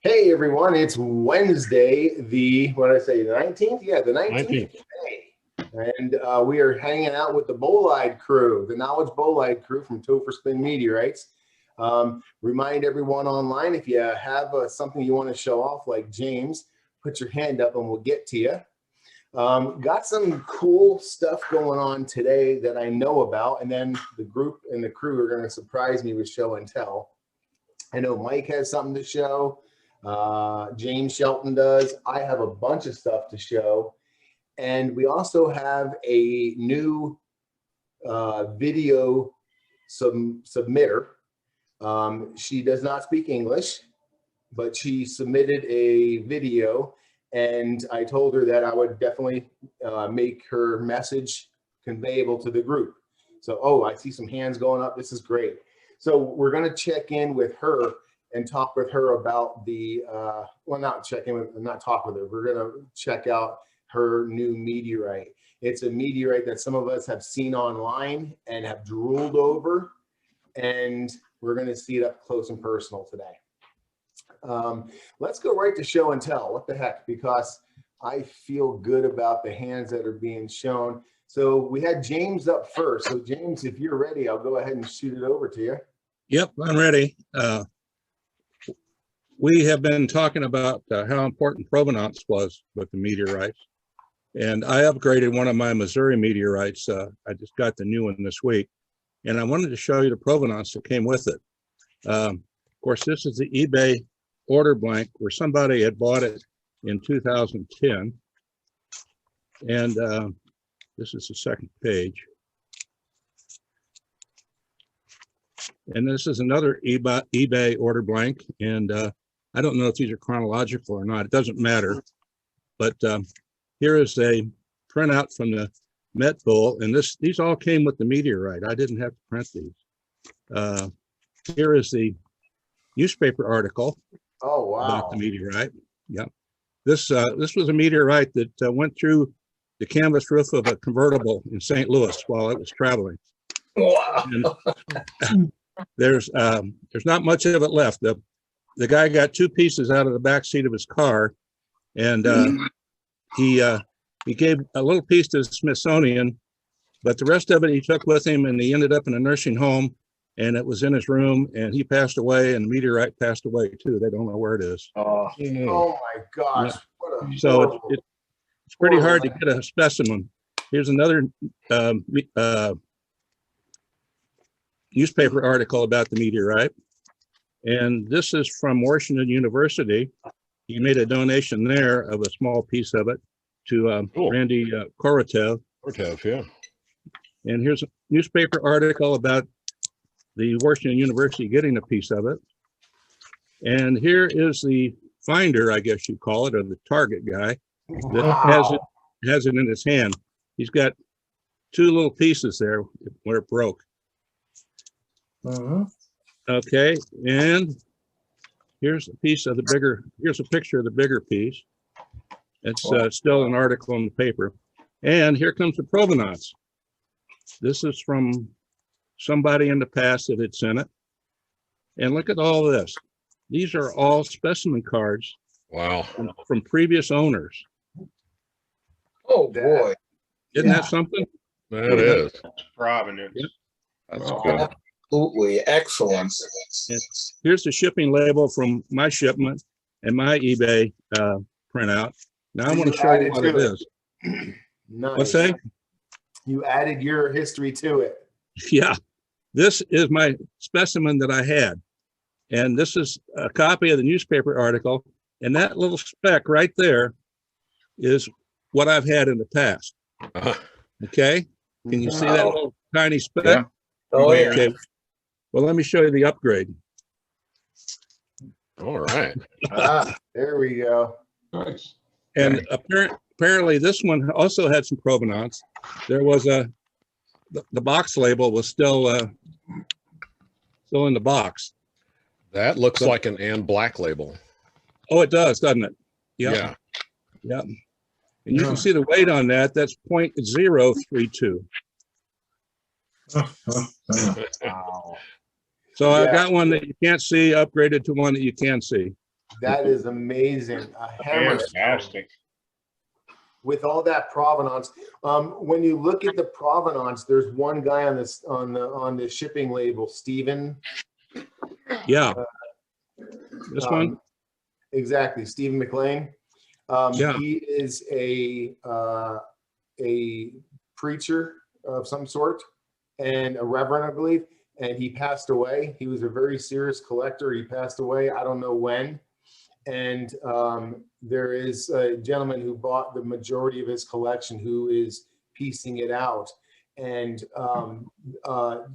Hey everyone, it's Wednesday, the 19th? Yeah, the 19th of May. And we are hanging out with the Bolide crew, the Knowledge Bolide crew from Topher Spin Meteorites. Remind everyone online, if you have something you want to show off, like James, put your hand up and we'll get to you. Got some cool stuff going on today that I know about, and then the group and the crew are going to surprise me with show and tell. I know Mike has something to show. James Shelton does. I have a bunch of stuff to show. And we also have a new video submitter. She does not speak English, but she submitted a video, and I told her that I would definitely make her message conveyable to the group. So, I see some hands going up. This is great. So we're going to check in with her and talk with her about the, not talk with her. We're going to check out her new meteorite. It's a meteorite that some of us have seen online and have drooled over, and we're going to see it up close and personal today. Let's go right to show and tell. What the heck? Because I feel good about the hands that are being shown. So we had James up first. So James, if you're ready, I'll go ahead and shoot it over to you. Yep, I'm ready. We have been talking about how important provenance was with the meteorites. And I upgraded one of my Missouri meteorites. I just got the new one this week. And I wanted to show you the provenance that came with it. Of course, this is the eBay order blank where somebody had bought it in 2010. And this is the second page. And this is another eBay order blank. And I don't know if these are chronological or not. It doesn't matter. But here is a printout from the Met Bull. And these all came with the meteorite. I didn't have to print these. Here is the newspaper article. Oh, wow. About the meteorite. Yeah. This was a meteorite that went through the canvas roof of a convertible in St. Louis while it was traveling. Wow. And, there's not much of it left. The guy got two pieces out of the back seat of his car, and he gave a little piece to the Smithsonian, but the rest of it he took with him, and he ended up in a nursing home, and it was in his room, and he passed away, and the meteorite passed away too. They don't know where it is. Oh my gosh. Yeah. What a So it's pretty hard to get a specimen. Here's another newspaper article about the meteorite. And this is from Washington University. He made a donation there of a small piece of it to Randy Korotev. Korotev, yeah. And here's a newspaper article about the Washington University getting a piece of it. And here is the finder, I guess you call it, or the target guy that has it in his hand. He's got two little pieces there where it broke. Okay, and here's a piece of the bigger, here's a picture of the bigger piece. It's still an article in the paper. And here comes the provenance. This is from somebody in the past that had sent it. And look at all this. These are all specimen cards. Wow. From previous owners. Oh boy. Isn't that something? That is. Provenance. Yep. That's good. Absolutely excellent. And here's the shipping label from my shipment and my eBay printout. Now I want to show you what it is. Nice. What's that? You added your history to it. Yeah. This is my specimen that I had. And this is a copy of the newspaper article. And that little speck right there is what I've had in the past. Okay. Can you see that little tiny speck? Yeah. Oh, yeah. Okay. Well, let me show you the upgrade. All right. There we go. Nice. And apparently this one also had some provenance. There was the box label was still in the box. That looks like an Ann Black label. Oh, it does, doesn't it? Yeah. Yeah. And you can see the weight on that. That's 0.032. Wow. So I've got one that you can't see upgraded to one that you can see. That is amazing. A hammerstone Fantastic. with all that provenance. When you look at the provenance, there's one guy on this on the shipping label, Stephen. Yeah. This one? Exactly, Stephen McLean. Yeah. He is a preacher of some sort and a reverend, I believe, and he passed away. He was a very serious collector. He passed away. I don't know when. And there is a gentleman who bought the majority of his collection who is piecing it out. And the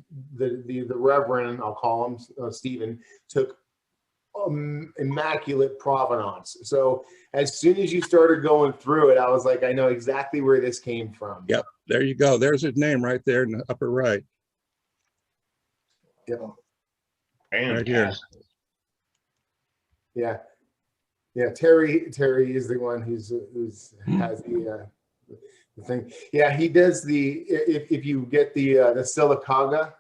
reverend, I'll call him Stephen, took immaculate provenance. So as soon as you started going through it, I was like, I know exactly where this came from. Yep. There you go. There's his name right there in the upper right. Yep. Right here. Yeah. Yeah. Terry is the one who's has the thing. Yeah, he does the, if you get the Silicaga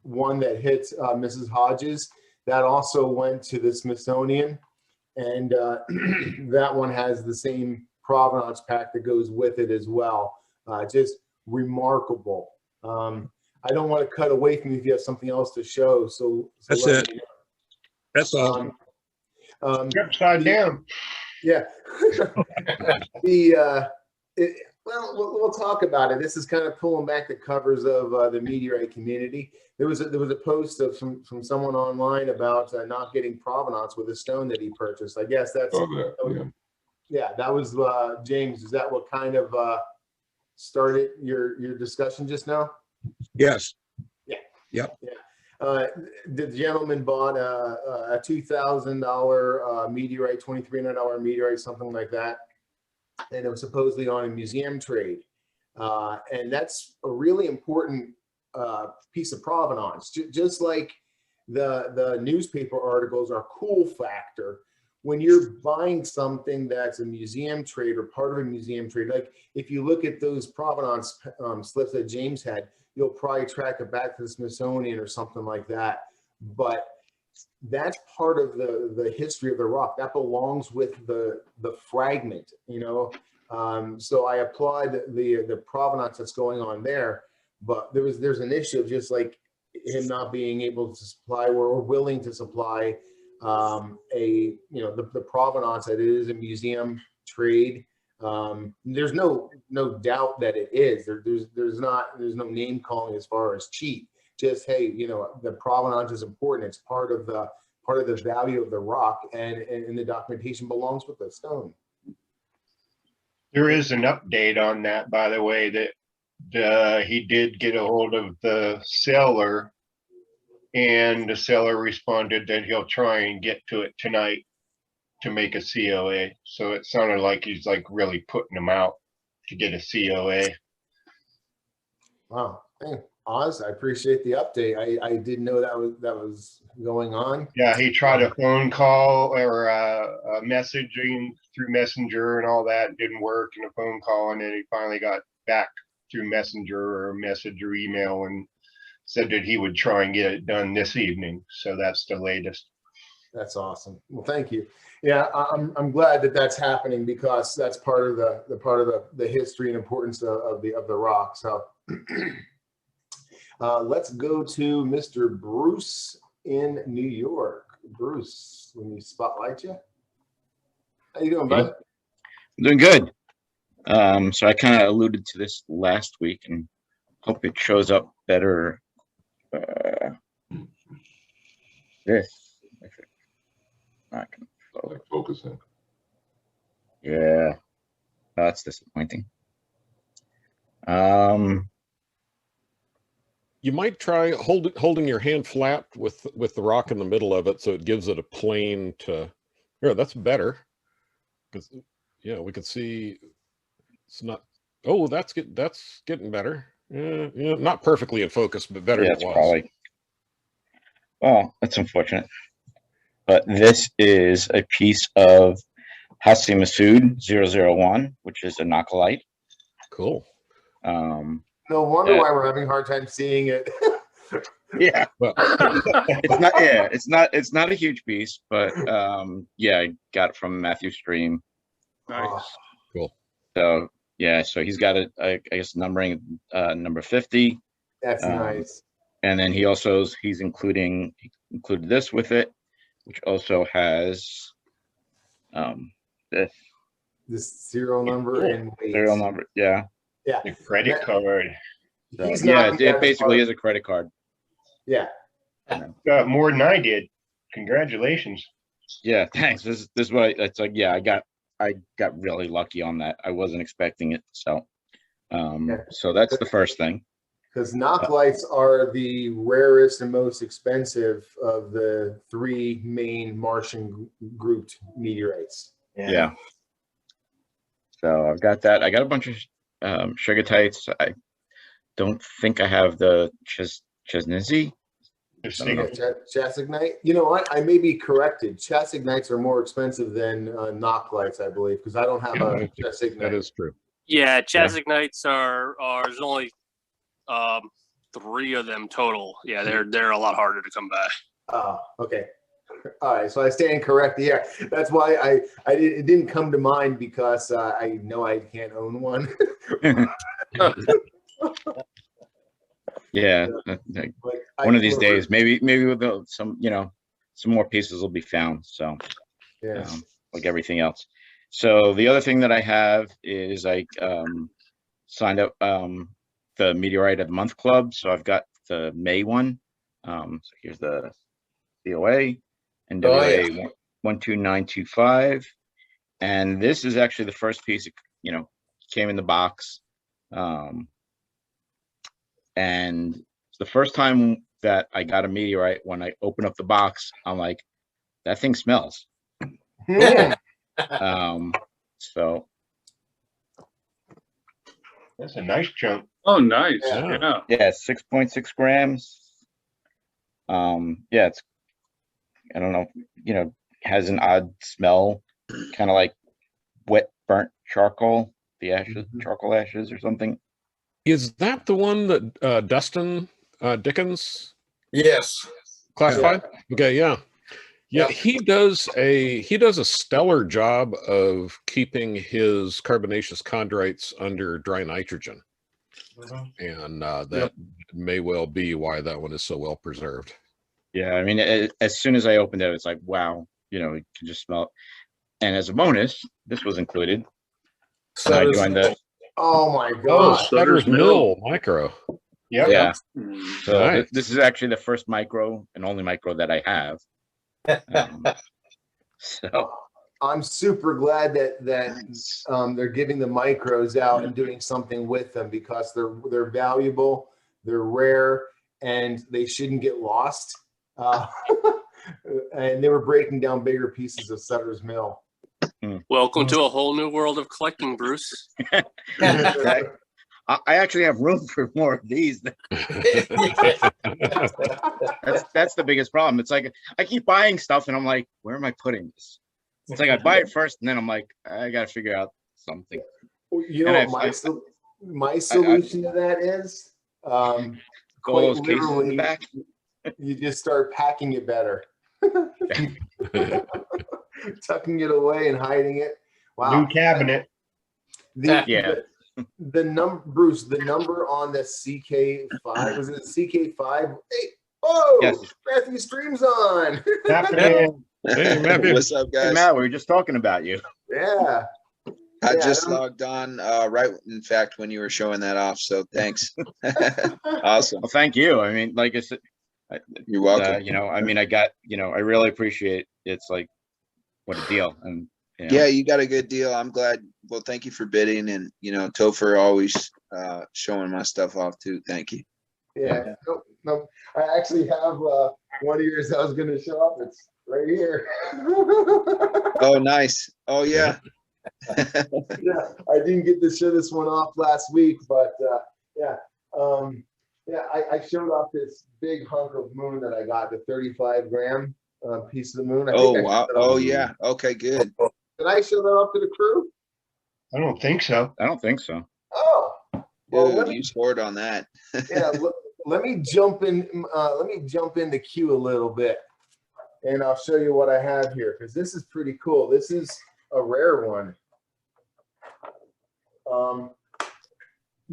one that hits Mrs. Hodges, that also went to the Smithsonian, and that one has the same provenance pack that goes with it as well. Just remarkable. I don't want to cut away from you if you have something else to show. So That's let it. me know. That's all. Upside down. Yeah. Well, we'll talk about it. This is kind of pulling back the covers of the meteorite community. There was a post from someone online about not getting provenance with a stone that he purchased. I guess that's that was James. Is that what kind of started your discussion just now? Yes. Yeah. Yep. Yeah. The gentleman bought a $2,000 meteorite, $2,300 meteorite, something like that, and it was supposedly on a museum trade. And that's a really important piece of provenance. Just like the newspaper articles are cool factor, when you're buying something that's a museum trade or part of a museum trade, like if you look at those provenance slips that James had, you'll probably track it back to the Smithsonian or something like that. But that's part of the history of the rock. That belongs with the fragment, you know. So I applaud the provenance that's going on there. But there's an issue of just like him not being able to supply or willing to supply the provenance that it is a museum trade. There's no doubt that it is. There's no name calling as far as cheap. Just, hey, you know, the provenance is important. It's part of the value of the rock, and the documentation belongs with the stone. There is an update on that, by the way, that he did get a hold of the seller, and the seller responded that he'll try and get to it tonight to make a COA. So it sounded like he's like really putting them out to get a COA. Wow. Hey, Oz, I appreciate the update. I didn't know that was going on. Yeah, he tried a phone call or messaging through Messenger and all that. It didn't work, and a phone call, and then he finally got back through Messenger or message or email and said that he would try and get it done this evening. So that's the latest. That's awesome. Well, thank you. Yeah, I'm glad that that's happening, because that's part of the history and importance of the rock. So let's go to Mr. Bruce in New York. Bruce, let me spotlight you. How you doing, bud? I'm doing good. So I kind of alluded to this last week, and hope it shows up better. This, if it, not gonna Like focusing. yeah, that's disappointing. You might try holding your hand flat with the rock in the middle of it, so it gives it a plane to. Yeah, that's better. Because yeah, we can see it's not. Oh, that's getting better. Yeah, not perfectly in focus, but better than it was. Probably. Well, that's unfortunate. But this is a piece of Hassi Messaoud 001, which is a Nakhlite. Cool. No wonder why we're having a hard time seeing it. Yeah, Well, it's not. Yeah, it's not a huge piece, but yeah, I got it from Matthew Stream. Oh, cool. So yeah, so he's got it. I guess numbering number 50. that's nice. And then he's included this with it, which also has this This serial number and weight. serial number. Yeah. Yeah. The credit card. So, He's yeah, knocking it out basically the is a credit card. Yeah. Got more than I did. Congratulations. Yeah, thanks. This is what it's like. Yeah, I got really lucky on that. I wasn't expecting it. So so that's the first thing. Because Nakhlites are the rarest and most expensive of the three main Martian grouped meteorites. Yeah. So I've got that. I got a bunch of sugatites. I don't think I have the Chesnizy. Chassignite. You know what? I may be corrected. Chassignites are more expensive than Nakhlites, I believe, because I don't have a chassignite. That is true. Yeah, chassignites are there's only 3 of them total. Yeah, they're a lot harder to come by. Oh, okay. All right, so I stand corrected. Yeah, that's why it didn't come to mind because I know I can't own one. Yeah, Like, one of these days, maybe with some more pieces will be found. So Yeah. like everything else. So the other thing that I have is I signed up the Meteorite of the Month Club. So I've got the May one. So here's the COA, NWA 12925, and this is actually the first piece. Came in the box, and it's the first time that I got a meteorite. When I open up the box, I'm like, that thing smells. So That's a nice chunk. Oh, nice. Yeah. yeah, 6.6 grams. Yeah, it's, I don't know, has an odd smell, kind of like wet burnt charcoal, the ashes, charcoal ashes or something. Is that the one that Dustin Dickens Yes. classified? Okay, yeah. Yeah. He does a stellar job of keeping his carbonaceous chondrites under dry nitrogen. And that may well be why that one is so well preserved. Yeah, I mean, as soon as I opened it, it's like, wow, you can just smell it. And as a bonus, this was included. So I joined the. Oh my Oh, God. Sutter's Mill micro. Yep. Yeah. So Nice. this is actually the first micro and only micro that I have. So I'm super glad that they're giving the micros out and doing something with them because they're valuable, they're rare, and they shouldn't get lost. And they were breaking down bigger pieces of Sutter's Mill. Welcome to a whole new world of collecting, Bruce. I actually have room for more of these. That's the biggest problem. It's like I keep buying stuff and I'm like, where am I putting this? It's like I buy it first and then I'm like, I got to figure out something. You know what my solution to that is? All those cases in the back. You just start packing it better. Tucking it away and hiding it. Wow. New cabinet. The number, Bruce, the number on the CK5, was it CK5? Hey, oh, Yes. Matthew Stream's on. Happening. Hey, Matthew. What's up, Hey, guys? Matt, we were just talking about you. Yeah. I Yeah, just I don't- logged on right, in fact, when you were showing that off. So thanks. Awesome. Well, thank you. I mean, like I said, You're welcome. I mean, I really appreciate it. It's like, what a deal. And Yeah, you got a good deal. I'm glad. Well, thank you for bidding, and Topher always showing my stuff off too. Thank you. Yeah. No, I actually have one of yours I was going to show up. It's right here. Oh, nice. Oh, yeah. Yeah, I didn't get to show this one off last week, but I showed off this big hunk of moon that I got, the 35 gram piece of the moon. I Oh, think I wow. showed it off. Oh, yeah. Okay, good. Did I show that off to the crew? I don't think so. I don't think so. Oh, well, Dude, you scored on that. yeah. let me jump in. Let me jump into Q a little bit, and I'll show you what I have here because this is pretty cool. This is a rare one.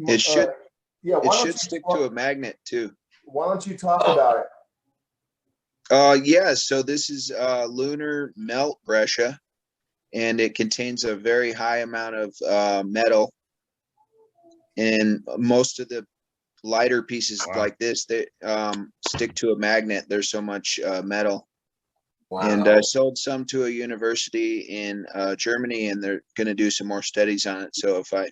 It should. Yeah. It should stick to a magnet too. Why don't you talk about it? Yeah, so this is Lunar Melt Breccia, and it contains a very high amount of metal. And most of the lighter pieces like this, they stick to a magnet. There's so much metal. Wow. And I sold some to a university in Germany, and they're going to do some more studies on it. So if I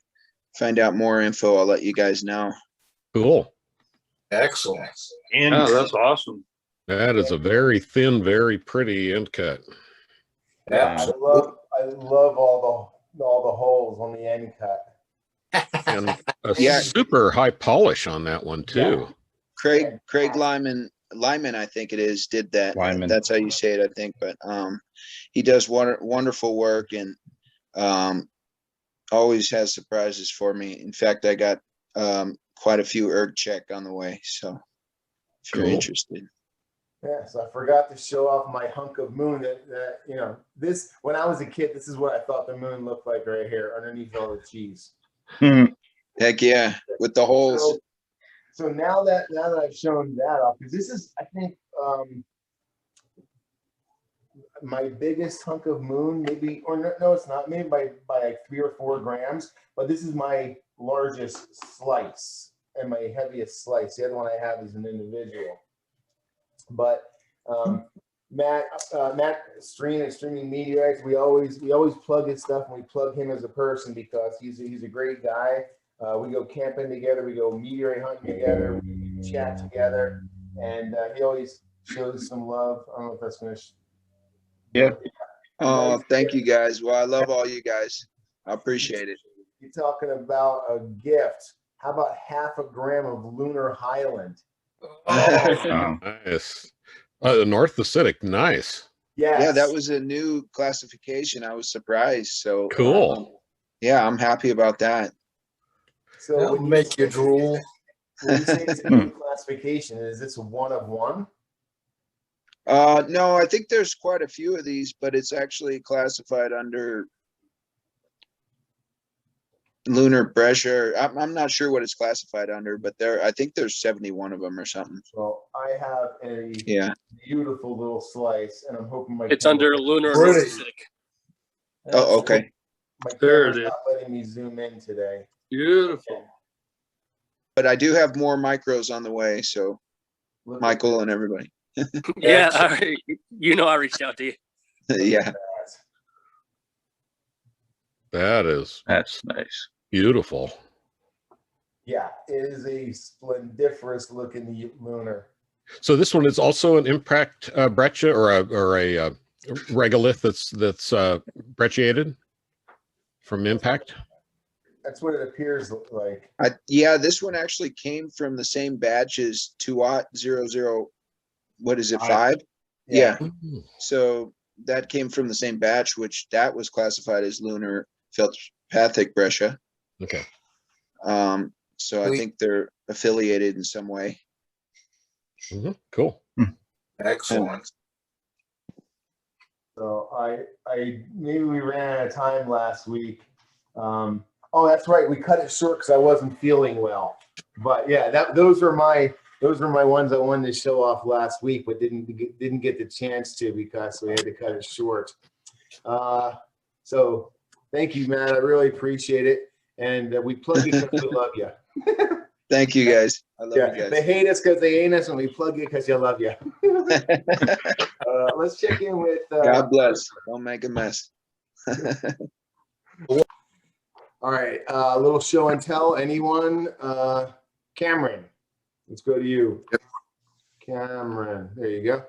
find out more info, I'll let you guys know. Cool. Excellent. And Oh, that's awesome. That is a very thin, very pretty end cut. Yeah. I love all the holes on the end cut. And a Yeah. super high polish on that one too. Craig Lyman, I think it is, did that. Lyman. That's how you say it, I think. But he does wonderful work, and always has surprises for me. In fact, I got quite a few erg check on the way. So if you're Cool. interested. Yes, I forgot to show off my hunk of moon that you know, this, when I was a kid, this is what I thought the moon looked like right here underneath all the cheese. Heck yeah, with the holes. So now that I've shown that off, because this is, I think, my biggest hunk of moon, maybe, or no, it's not, maybe by like 3 or 4 grams, but this is my largest slice and my heaviest slice. The other one I have is an individual. But Matt streaming meteorites. We always plug his stuff, and we plug him as a person because he's a great guy. We go camping together, we go meteorite hunting together, we chat together, and he always shows some love. I don't know if that's gonna. Yeah. Oh, thank you guys. Well, I love all you guys. I appreciate it. You're talking about a gift. How about 1/2 gram of Lunar Highland? Oh, nice. Anorthosite, nice. Yes. Yeah, that was a new classification. I was surprised. So Cool. yeah, I'm happy about that. So That'll when make you drool. When you say it's a new classification, is this a 1 of 1? No, I think there's quite a few of these, but it's actually classified under Lunar Breccia. I'm not sure what it's classified under, but I think there's 71 of them or something. Well, I have a beautiful little slice, and I'm hoping my It's under lunar Pretty. anorthosite. Oh, okay. My There camera's it is. not letting me zoom in today. Beautiful. But I do have more micros on the way, so Look at Michael and everybody. Yeah, I reached out to you. Yeah. that. That is That's nice. beautiful. Yeah, it is a splendiferous looking lunar. So this one is also an impact breccia or a regolith that's brecciated from impact. That's what it appears like. Yeah, this one actually came from the same batch as 2-00. What is it, 5? Yeah. So that came from the same batch, which that was classified as lunar feltropathic breccia. Okay. So I think they're affiliated in some way. Cool. Excellent. So I maybe we ran out of time last week. Oh, that's right. We cut it short because I wasn't feeling well. But yeah, those were my ones I wanted to show off last week, but didn't get the chance to because we had to cut it short. So thank you, man. I really appreciate it. And we plug you because we love you. Thank you, guys. I love you They guys. hate us because they ain't us, and we plug you because you love you. Let's check in with. God bless. Don't make a mess. All right, a little show and tell. Anyone? Cameron, let's go to you. Yep. Cameron, there you go.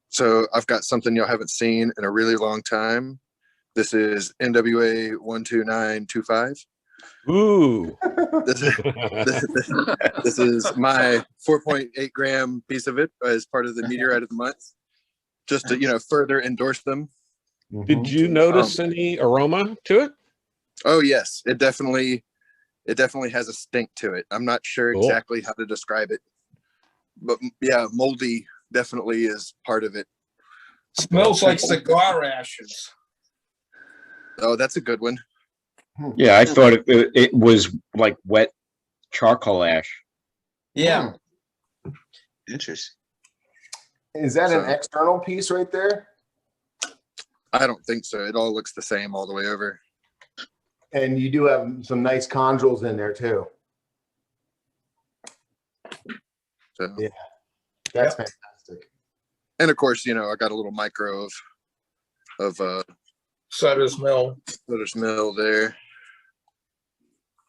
So I've got something y'all haven't seen in a really long time. This is NWA 12925. Ooh. This is my 4.8 gram piece of it as part of the Meteorite of the Month, just to further endorse them. Did you notice any aroma to it? Oh yes, it definitely has a stink to it. I'm not sure Cool. exactly how to describe it. but yeah, moldy definitely is part of it. Smells like cigar ashes. Oh, that's a good one. Yeah, I thought it was like wet charcoal ash. Yeah. Interesting. Is that an So- external piece right there? I don't think so. It all looks the same all the way over. And you do have some nice chondrules in there too. So, Yeah. That's fantastic. and of course, I got a little micro of Sutter's Mill. Sutter's Mill there.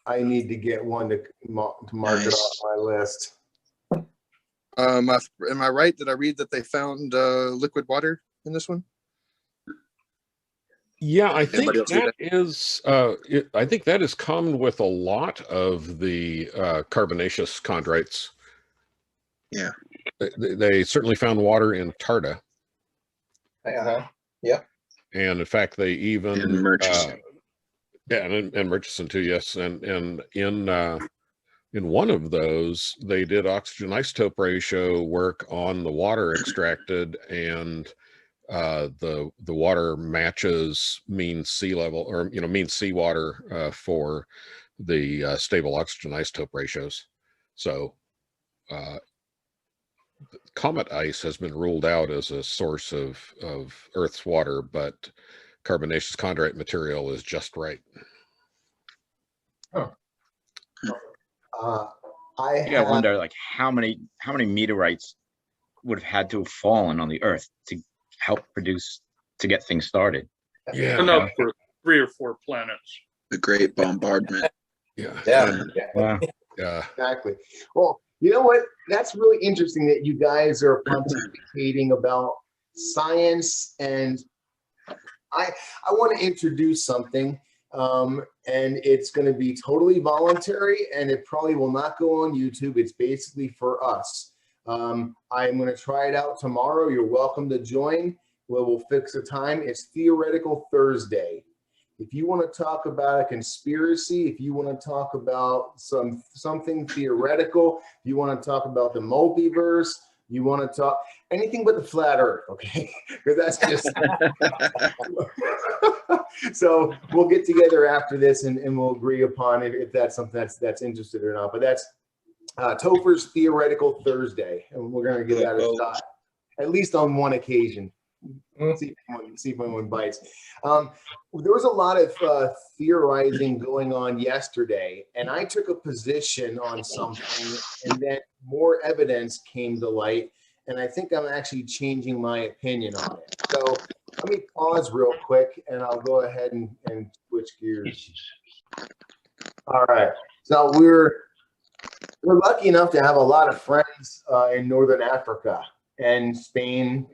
I need to get one to mark it Nice. off my list. Am I right? Did I read that they found liquid water in this one? Yeah, I think Anybody else see that is, I think that is common with a lot of the carbonaceous chondrites. Yeah. They certainly found water in Tarda. Uh-huh. And in fact, they even And Murchison. yeah, and Murchison too, yes. And in one of those, they did oxygen isotope ratio work on the water extracted, and the water matches mean sea level, or mean seawater for the stable oxygen isotope ratios. So comet ice has been ruled out as a source of Earth's water, but carbonaceous chondrite material is just right. I wonder, like, how many meteorites would have had to have fallen on the Earth to help produce, to get things started. Yeah. Enough for 3 or 4 planets. The Great Bombardment. Yeah. Wow. Yeah. Exactly. Well, you know what? That's really interesting that you guys are pontificating about science, and I want to introduce something, and it's going to be totally voluntary, and it probably will not go on YouTube. It's basically for us. I'm going to try it out tomorrow. You're welcome to join. We'll fix a time. It's Theoretical Thursday. If you want to talk about a conspiracy, if you want to talk about something theoretical, if you want to talk about the multiverse, you want to talk anything but the flat earth, okay? Because that's just so we'll get together after this and we'll agree upon it if that's something that's interested or not. But that's Topher's Theoretical Thursday, and we're going to give that a shot, at least on one occasion. See if anyone bites. There was a lot of theorizing going on yesterday, and I took a position on something, and then more evidence came to light, and I think I'm actually changing my opinion on it. So let me pause real quick, and I'll go ahead and switch gears. All right. So we're lucky enough to have a lot of friends in Northern Africa and Spain.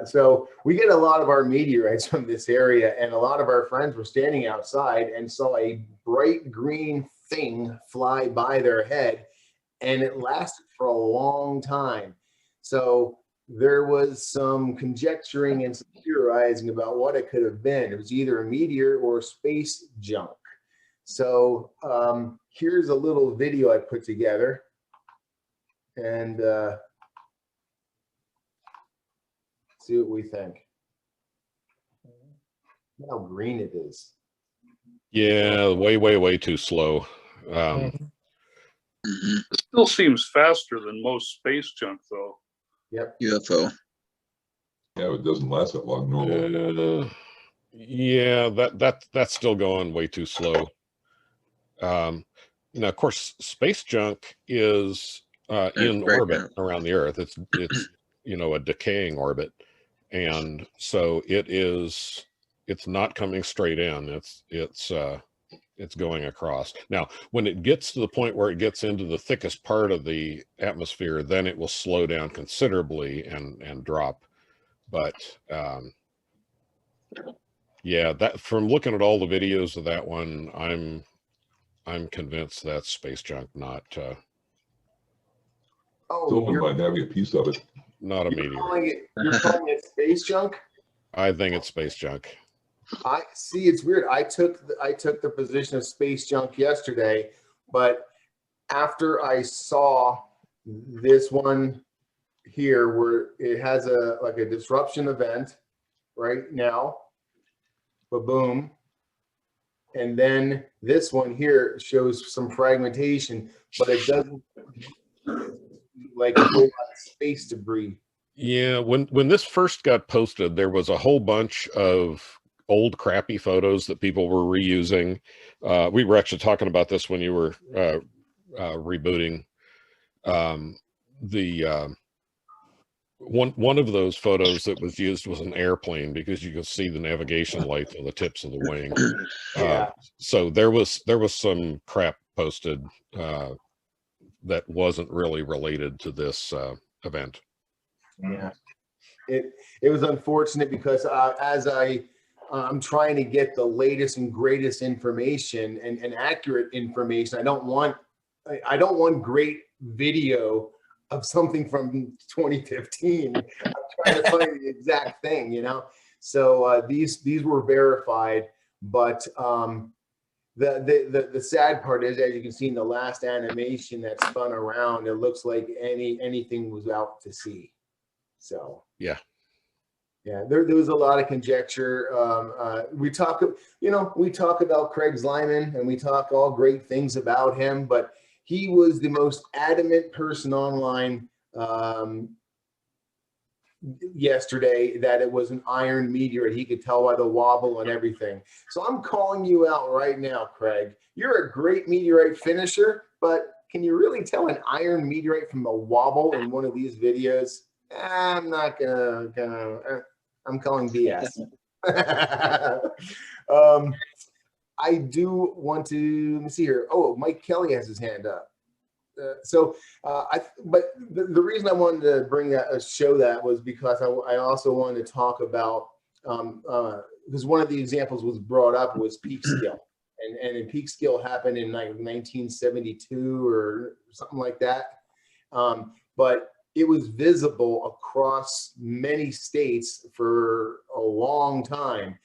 So we get a lot of our meteorites from this area, and a lot of our friends were standing outside and saw a bright green thing fly by their head, and it lasted for a long time. So there was some conjecturing and some theorizing about what it could have been. It was either a meteor or space junk. So here's a little video I put together, and see what we think. Look how green it is. Yeah, way too slow. It still seems faster than most space junk, though. Yep. UFO. Yeah, it doesn't last that long normally. Yeah, that's still going way too slow. Of course, space junk is in orbit around the Earth. It's a decaying orbit, and so it's not coming straight in. It's going across. Now, when it gets to the point where it gets into the thickest part of the atmosphere, then it will slow down considerably and drop. But yeah, that, from looking at all the videos of that one, I'm convinced that's space junk, not Someone might have a piece of it. not a meteor. You're calling it space junk? I think it's space junk. I see. It's weird. I took the position of space junk yesterday, but after I saw this one here where it has a like a disruption event right now, but boom. And then this one here shows some fragmentation, but it doesn't like a whole lot of space debris. Yeah, when this first got posted, there was a whole bunch of old crappy photos that people were reusing. We were actually talking about this when you were rebooting. One of those photos that was used was an airplane because you could see the navigation lights on the tips of the wing. So there was some crap posted that wasn't really related to this event. Yeah, it was unfortunate because as I'm trying to get the latest and greatest information and accurate information. I don't want great video of something from 2015. I'm trying to find the exact thing, you know. So these were verified, but the sad part is, as you can see in the last animation that spun around, it looks like anything was out to sea. So yeah, there was a lot of conjecture. We talk about Craig Lyman and we talk all great things about him, but he was the most adamant person online yesterday that it was an iron meteorite. He could tell by the wobble and everything. So I'm calling you out right now, Craig. You're a great meteorite finisher, but can you really tell an iron meteorite from a wobble in one of these videos? I'm not gonna I'm calling BS. I do want to, let me see here. Oh, Mike Kelly has his hand up. But the reason I wanted to bring that, show that was because I also wanted to talk about, because one of the examples was brought up was Peekskill. And Peekskill happened in like 1972 or something like that. But it was visible across many states for a long time.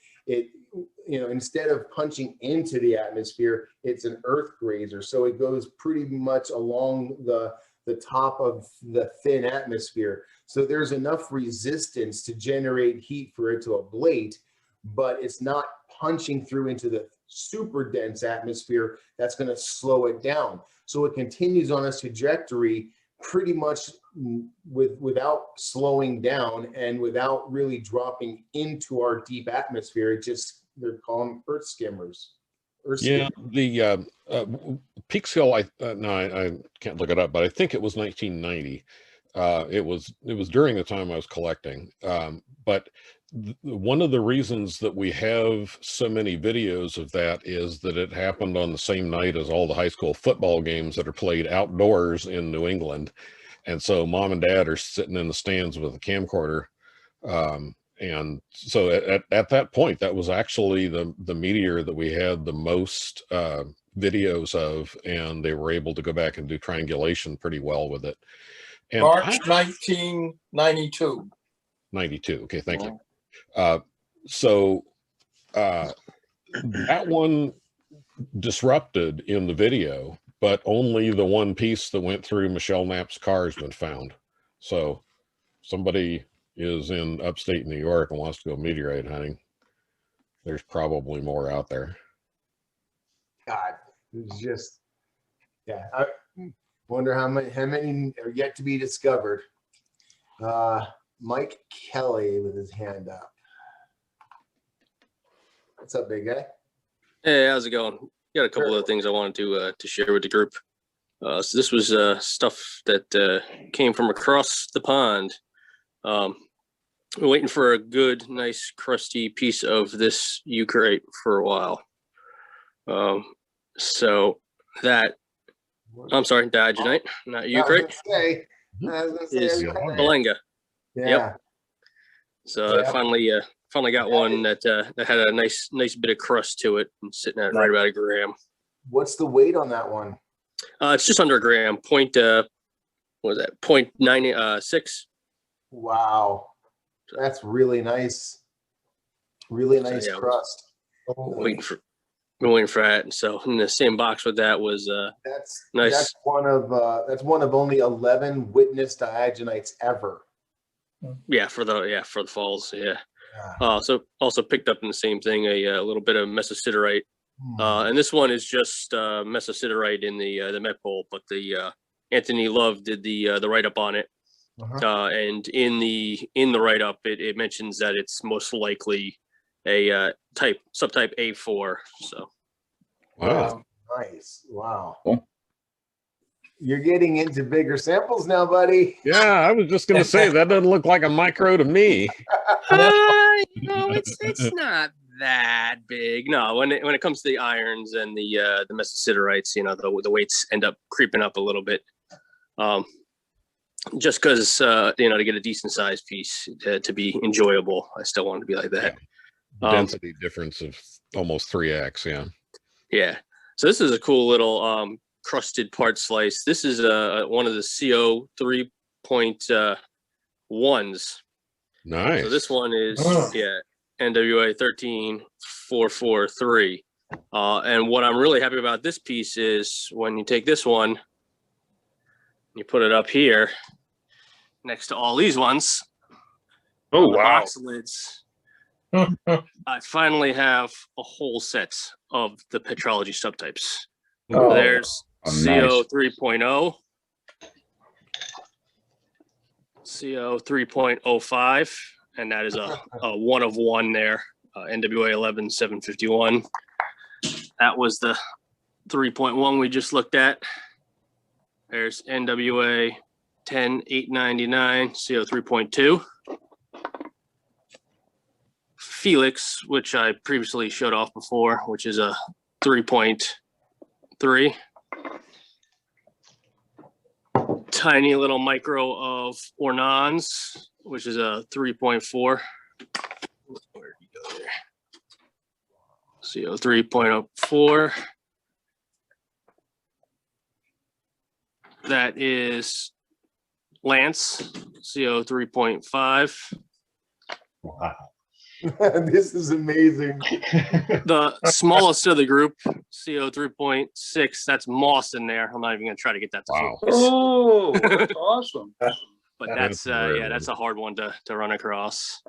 Instead of punching into the atmosphere, it's an earth grazer. So it goes pretty much along the top of the thin atmosphere. So there's enough resistance to generate heat for it to ablate, but it's not punching through into the super dense atmosphere that's going to slow it down. So it continues on its trajectory pretty much without slowing down and without really dropping into our deep atmosphere. They're calling earth skimmers. The Peekskill, I can't look it up, but I think it was 1990. It was during the time I was collecting. But one of the reasons that we have so many videos of that is that it happened on the same night as all the high school football games that are played outdoors in New England. And so mom and dad are sitting in the stands with a camcorder. And so at that point, that was actually the meteor that we had the most videos of, and they were able to go back and do triangulation pretty well with it. And March 1992. 92. Okay, thank you. That one disrupted in the video, but only the one piece that went through Michelle Knapp's car has been found. So somebody is in upstate New York and wants to go meteorite hunting. There's probably more out there. God, it's just, yeah. I wonder how many are yet to be discovered. Mike Kelly with his hand up. What's up, big guy? Hey, how's it going? Got a couple of things I wanted to share with the group. So this was stuff that came from across the pond. We're waiting for a good, nice, crusty piece of this eucrite for a while. So that, I'm sorry, Diogenite, not eucrite. Is Bilinga. Yeah. Yep. So I finally got one that had a nice bit of crust to it and sitting at right about a gram. What's the weight on that one? It's just under a gram. What was that? 0.96. Wow, that's really nice. Really nice crust. Waiting for been waiting for that. And so in the same box with that was nice. That's one of only 11 witnessed diagenites ever. Yeah, for the falls. Yeah. So also picked up in the same thing a little bit of Mesosiderite. And this one is just Mesosiderite in the met pole, but the Anthony Love did the write up on it. And in the write up, it mentions that it's most likely a subtype A4. So. Wow. Nice. Wow. Cool. You're getting into bigger samples now, buddy. Yeah, I was just gonna say that doesn't look like a micro to me. It's not that big. No, when it comes to the irons and the Mesosiderites, the weights end up creeping up a little bit. Just because to get a decent sized piece to be enjoyable, I still want it to be like that. Density difference of almost 3x. Yeah. Yeah. So this is a cool little crusted part slice. This is one of the CO3.1s. Nice. So this one is NWA 13443. And what I'm really happy about this piece is when you take this one, you put it up here next to all these ones. Oh, the wow. box lids. I finally have a whole set of the petrology subtypes. Oh. There's CO3.0, CO3.05, and that is a one of one there. NWA 11751. That was the 3.1 we just looked at. There's NWA 10899 CO3.2. Felix, which I previously showed off before, which is a 3.3. Tiny little micro of Ornans, which is a 3.4. Where did he go there? CO3.04. That is Lance, CO3.5. Wow. This is amazing. The smallest of the group, CO3.6, that's moss in there. I'm not even going to try to get that to focus. Oh, that's awesome. But that's that's a hard one to run across.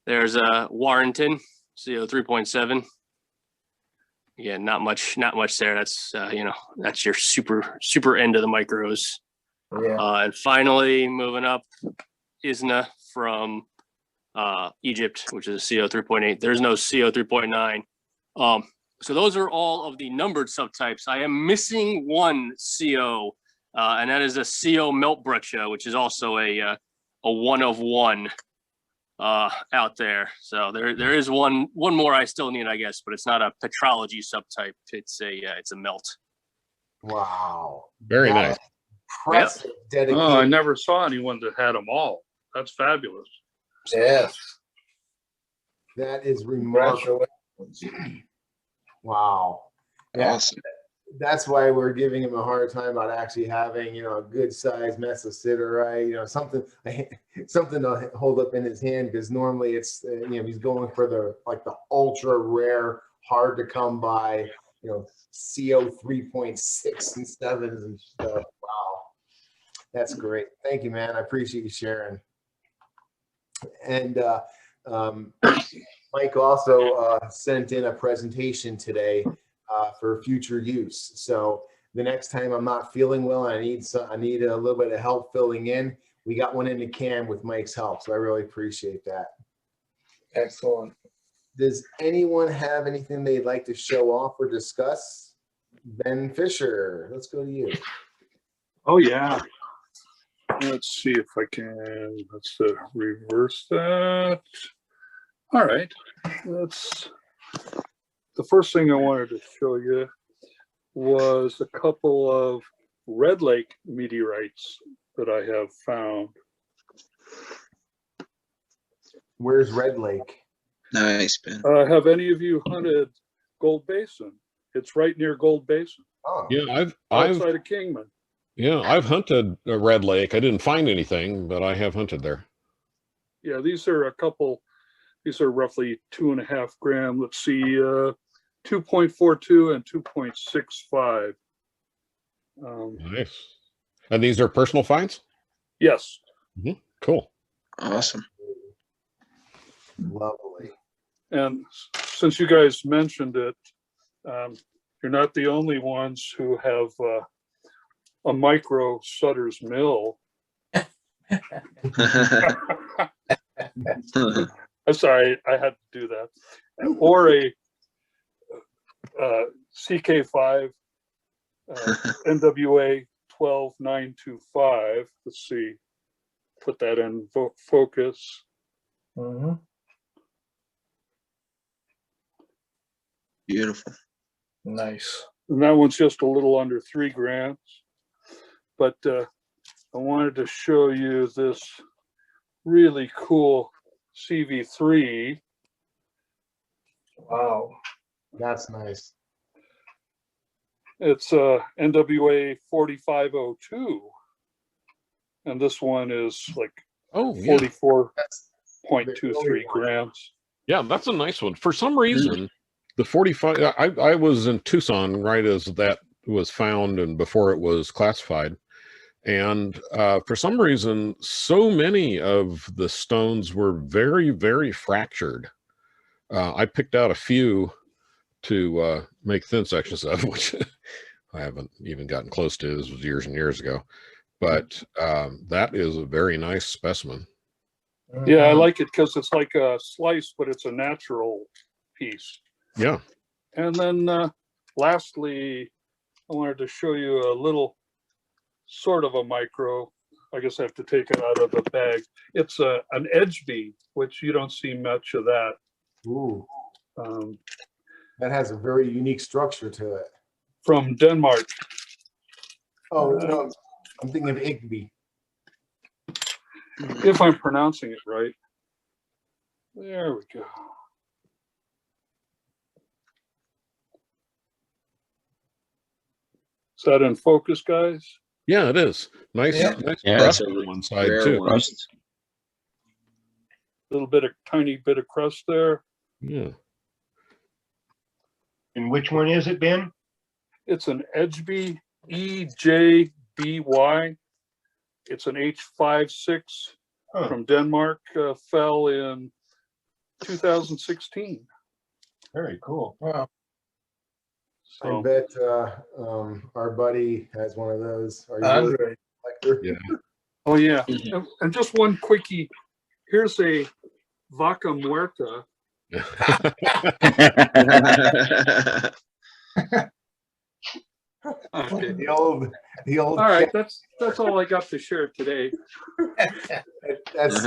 There's Warrington, CO3.7. Yeah, not much there. That's that's your super end of the micros. Yeah. And finally, moving up, ISNA from Egypt, which is a CO3.8. There's no CO3.9. So those are all of the numbered subtypes. I am missing one CO, and that is a CO Melt Breccia, which is also a one of one out there. So there is one more I still need, I guess, but it's not a petrology subtype. It's a melt. Wow. Very nice. Impressive dedication. Oh, I never saw anyone that had them all. That's fabulous. Yes. That is remarkable. Wow. Yeah. Awesome. That's why we're giving him a hard time about actually having, a good size Mesosiderite, something to hold up in his hand, because normally it's, he's going for the ultra rare, hard to come by, CO3.6 and 7s and stuff. Wow. That's great. Thank you, man. I appreciate you sharing. And Mike also sent in a presentation today for future use. So the next time I'm not feeling well and I need a little bit of help filling in, we got one in the can with Mike's help. So I really appreciate that. Excellent. Does anyone have anything they'd like to show off or discuss? Ben Fisher, let's go to you. Oh, yeah. Let's see if I can, let's reverse that. All right. The first thing I wanted to show you was a couple of Red Lake meteorites that I have found. Where's Red Lake? Nice, Ben. Have any of you hunted Gold Basin? It's right near Gold Basin. Oh. Yeah, outside of Kingman. Yeah, I've hunted a Red Lake. I didn't find anything, but I have hunted there. Yeah, these are roughly 2.5 gram. Let's see, 2.42 and 2.65. Nice. And these are personal finds? Yes. Cool. Awesome. Lovely. And since you guys mentioned it, you're not the only ones who have a micro Sutter's mill. I'm sorry, I had to do that. Or a CK5 NWA 12925. Let's see, put that in focus. Beautiful. Nice. And that one's just a little under 3 grams. But I wanted to show you this really cool CV3. Wow. That's nice. It's NWA 4502. And this one is like 44.23 grams. Yeah, that's a nice one. For some reason, the 45, I was in Tucson right as that was found and before it was classified. And for some reason, so many of the stones were very, very fractured. I picked out a few to make thin sections of, which I haven't even gotten close to. This was years and years ago. But that is a very nice specimen. Yeah, I like it because it's like a slice, but it's a natural piece. Yeah. And then lastly, I wanted to show you a little sort of a micro. I guess I have to take it out of the bag. It's an edge bead, which you don't see much of that. Ooh. That has a very unique structure to it. From Denmark. Oh, no, I'm thinking of Igby. If I'm pronouncing it right. There we go. Is that in focus, guys? Yeah, it is. Nice, nice crust on one side too. Little bit of tiny bit of crust there. Yeah. And which one is it, Ben? It's an Edgeby EJBY. It's an H56 from Denmark. Fell in 2016. Very cool. Wow. So, I bet our buddy has one of those. Are you Andre. Yeah. Oh yeah. And just one quickie. Here's a Vaca Muerta. Okay. The old. All right, that's all I got to share today. That's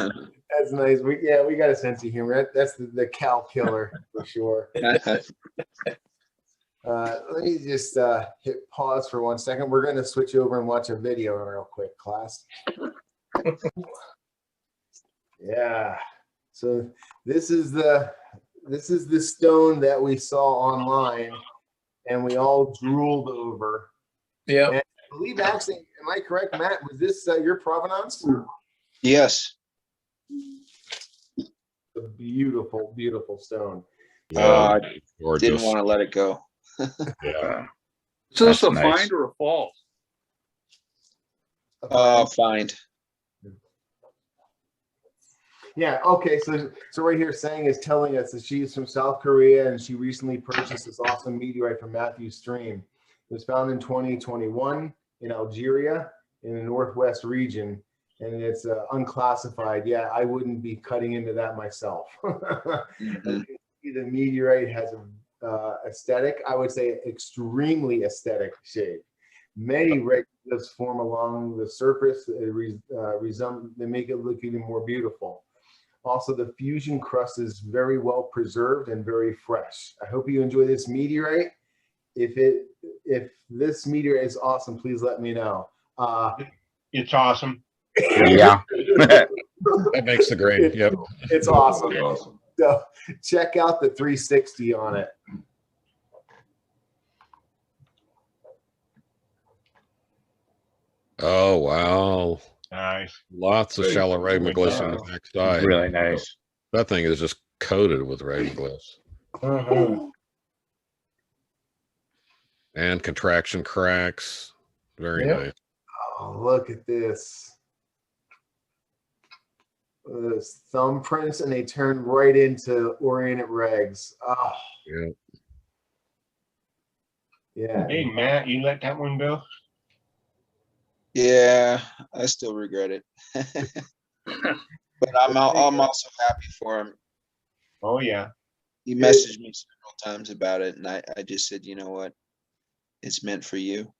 nice. We got a sense of humor. That's the cow killer for sure. Let me just hit pause for 1 second. We're going to switch over and watch a video real quick, class. Yeah. So this is the stone that we saw online, and we all drooled over. Yeah. I believe, actually, am I correct, Matt? Was this your provenance? Yes. A beautiful, beautiful stone. Yeah, Didn't want to let it go. Yeah. So this That's a nice. find or a fall? Find. Yeah, okay, so right here saying is telling us that she's from South Korea and she recently purchased this awesome meteorite from Matthew's stream. It was found in 2021 in Algeria in the northwest region, and it's unclassified. Yeah, I wouldn't be cutting into that myself. The meteorite has a aesthetic, I would say extremely aesthetic shape. Many regoliths form along the surface. They make it look even more beautiful. Also, the fusion crust is very well preserved and very fresh. I hope you enjoy this meteorite. If this meteorite is awesome, please let me know. It's awesome. Yeah. That makes the grade. Yep. It's awesome. Really awesome. So check out the 360 on it. Oh, wow. Nice. Lots of shallow regoliths on the back side. Really nice. That thing is just coated with regoliths. And contraction cracks. Very Yep. nice. Oh, look at this. Those thumbprints, and they turn right into oriented regs. Oh, Yeah. yeah. Hey, Matt, you let that one go? Yeah, I still regret it. But I'm also happy for him. Oh, yeah. He messaged me several times about it, and I just said, you know what? It's meant for you.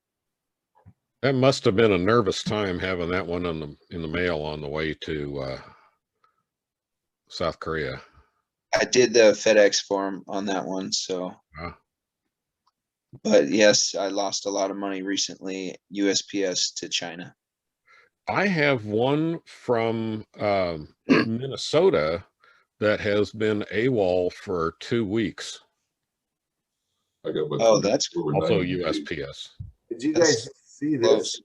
That must have been a nervous time having that one in the mail on the way to South Korea. I did the FedEx for him on that one, so. Wow. But yes, I lost a lot of money recently, USPS to China. I have one from Minnesota that has been AWOL for 2 weeks. I got about Oh, that's over Also 90 days. USPS. Did you That's guys see close.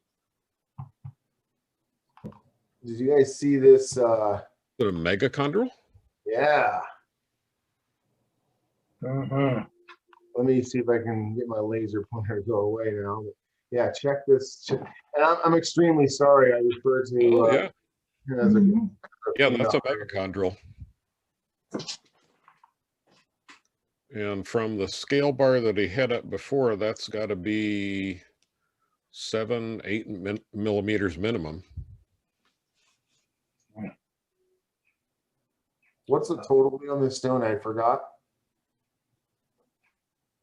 this? Did you guys see this? Is it a megachondral? Yeah. Mm-hmm. Let me see if I can get my laser pointer to go away now. Yeah, check this. And I'm extremely sorry. I referred to. Oh, yeah. As a, Yeah, that's a megachondral. And from the scale bar that he had up before, that's got to be 7-8 millimeters minimum. What's the total on this stone? I forgot.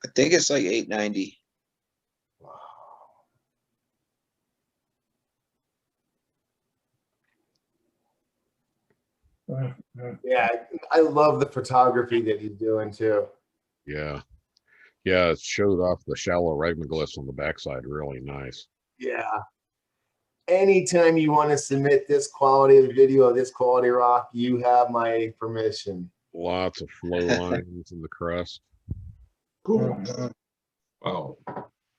I think it's like 890. Yeah, I love the photography that he's doing too. Yeah. Yeah, it showed off the shallow rigmoglyphs on the backside. Really nice. Yeah. Anytime you want to submit this quality of video, this quality rock, you have my permission. Lots of flow lines in the crust. Cool. Wow.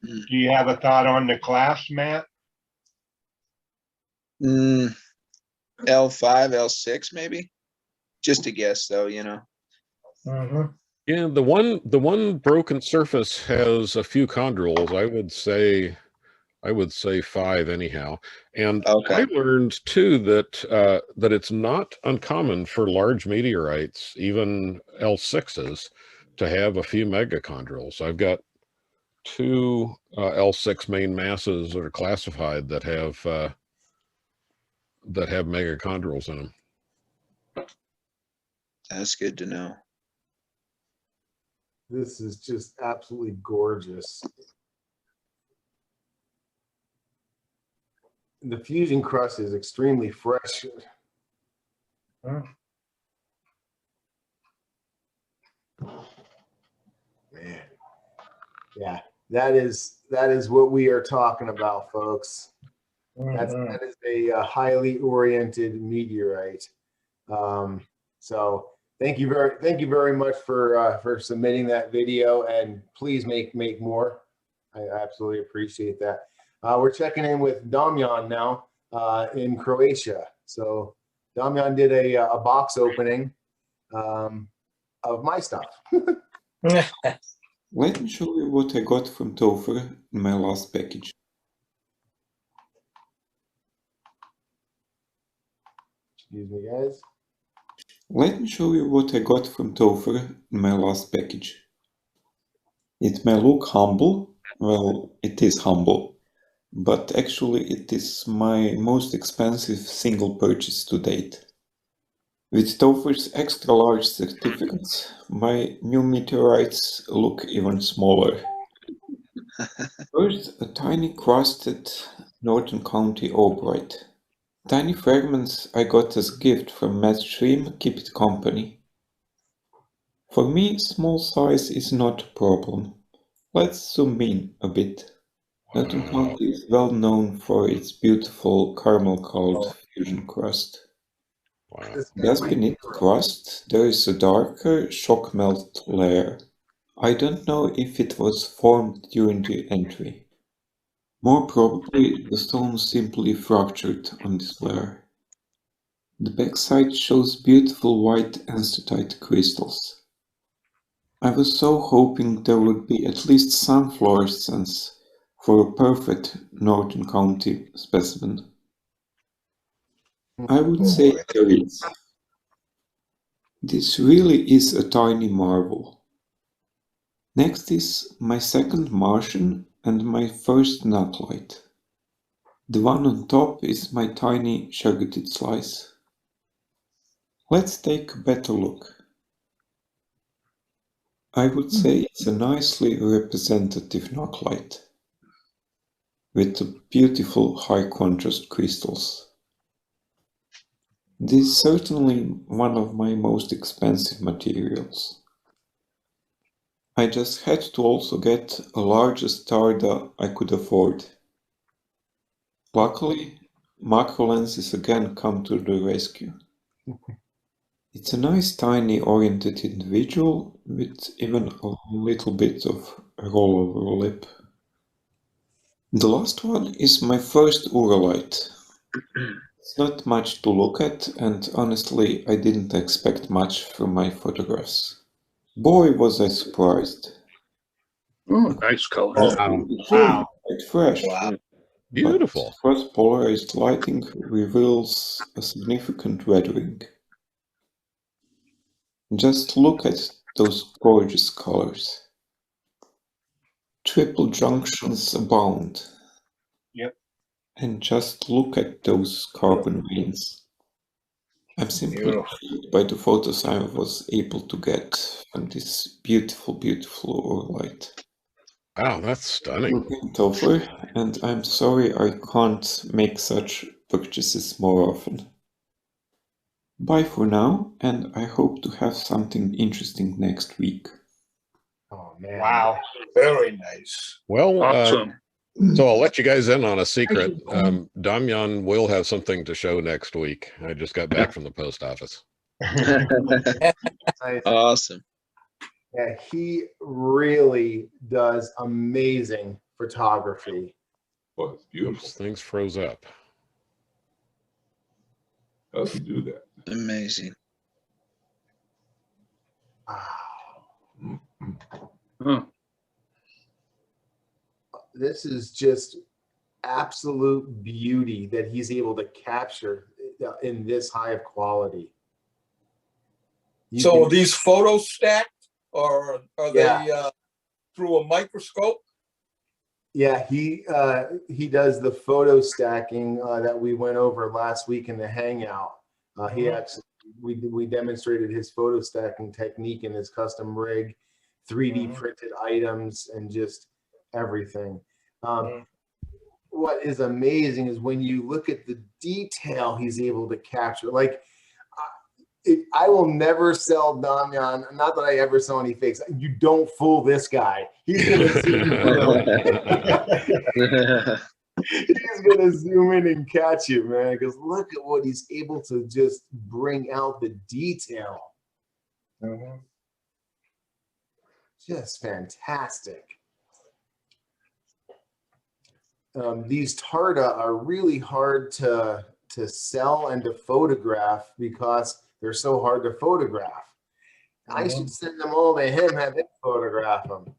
Do you have a thought on the class, Matt? L5, L6, maybe. Just a guess, though. You know. Mm-hmm. Yeah, the one broken surface has a few chondrules. I would say 5 anyhow. And Okay. I learned too that that it's not uncommon for large meteorites, even L6s, to have a few megachondrules. I've got 2 L6 main masses that are classified that have megachondrules in them. That's good to know. This is just absolutely gorgeous. The fusion crust is extremely fresh. Man, yeah, that is what we are talking about, folks. That is a highly oriented meteorite. So thank you very much for submitting that video, and please make more. I absolutely appreciate that. We're checking in with Domyan now in Croatia. So Domyan did a box opening of my stuff. Let me show you what I got from Topher in my last package. Excuse me, guys. Let me show you what I got from Topher in my last package. It may look humble, well, it is humble, but actually it is my most expensive single purchase to date. With Topher's extra large certificates, my new meteorites look even smaller. First, a tiny crusted Norton County obrite. Tiny fragments I got as a gift from Matt Stream Keep It Company. For me, small size is not a problem. Let's zoom in a bit. Norton County is well known for its beautiful caramel-colored fusion crust. Wow. Just beneath the crust, there is a darker shock melt layer. I don't know if it was formed during the entry. More probably, the stone simply fractured on this layer. The backside shows beautiful white anorthosite crystals. I was so hoping there would be at least some fluorescence for a perfect Norton County specimen. I would say there is. This really is a tiny marvel. Next is my second Martian and my first Nakhlite. The one on top is my tiny Shergotted slice. Let's take a better look. I would say it's a nicely representative Nakhlite with beautiful high contrast crystals. This is certainly one of my most expensive materials. I just had to also get a largest Tarda I could afford. Luckily, macro lenses again come to the rescue. It's a nice tiny oriented individual with even a little bit of rollover lip. The last one is my first Uralite. It's not much to look at, and honestly I didn't expect much from my photographs. Boy was I surprised. Nice color. Wow. Quite fresh. Wow. Beautiful. But cross-polarized lighting reveals a significant weathering. Just look at those gorgeous colors. Triple junctions abound. Yep. And just look at those carbon veins. I'm simply intrigued by the photos I was able to get from this beautiful, beautiful Uralite. Wow, that's stunning. It's over, and I'm sorry I can't make such purchases more often. Bye for now, and I hope to have something interesting next week. Oh man. Wow. Very nice. Well, Awesome. so I'll let you guys in on a secret. Domyan will have something to show next week. I just got back from the post office. Awesome. Yeah, he really does amazing photography. Well, it's beautiful. Oops, things froze up. How does he do that? Amazing. Wow. Huh. This is just absolute beauty that he's able to capture in this high of quality. You So can- are these photos stacked, or are Yeah. they through a microscope? Yeah, he does the photo stacking that we went over last week in the hangout. He actually we demonstrated his photo stacking technique in his custom rig, 3D printed items, and just everything. What is amazing is when you look at the detail he's able to capture. Like, I will never sell Domyan. Not that I ever sell any fakes. You don't fool this guy. He's gonna he's gonna zoom in and catch you, man. Because look at what he's able to just bring out the detail. Just fantastic. These Tarda are really hard to sell and to photograph because they're so hard to photograph. I should send them all to him, have him photograph them.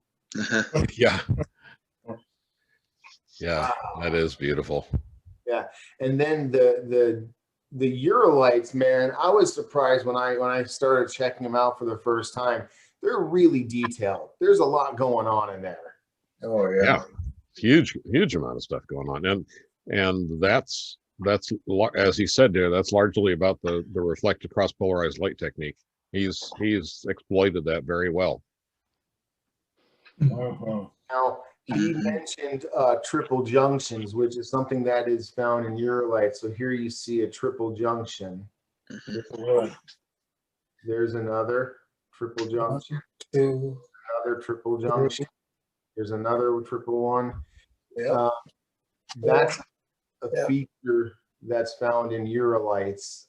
Yeah. Yeah, that is beautiful. Yeah, and then the Uralites, man, I was surprised when I started checking them out for the first time. They're really detailed. There's a lot going on in there. Oh yeah. Yeah, huge amount of stuff going on, and that's as he said there. That's largely about the reflected cross polarized light technique. He's exploited that very well. Now, he mentioned triple junctions, which is something that is found in Uralite. So here you see a triple junction. There's another triple junction. Another triple junction. There's another triple one. That's a feature that's found in Uralites.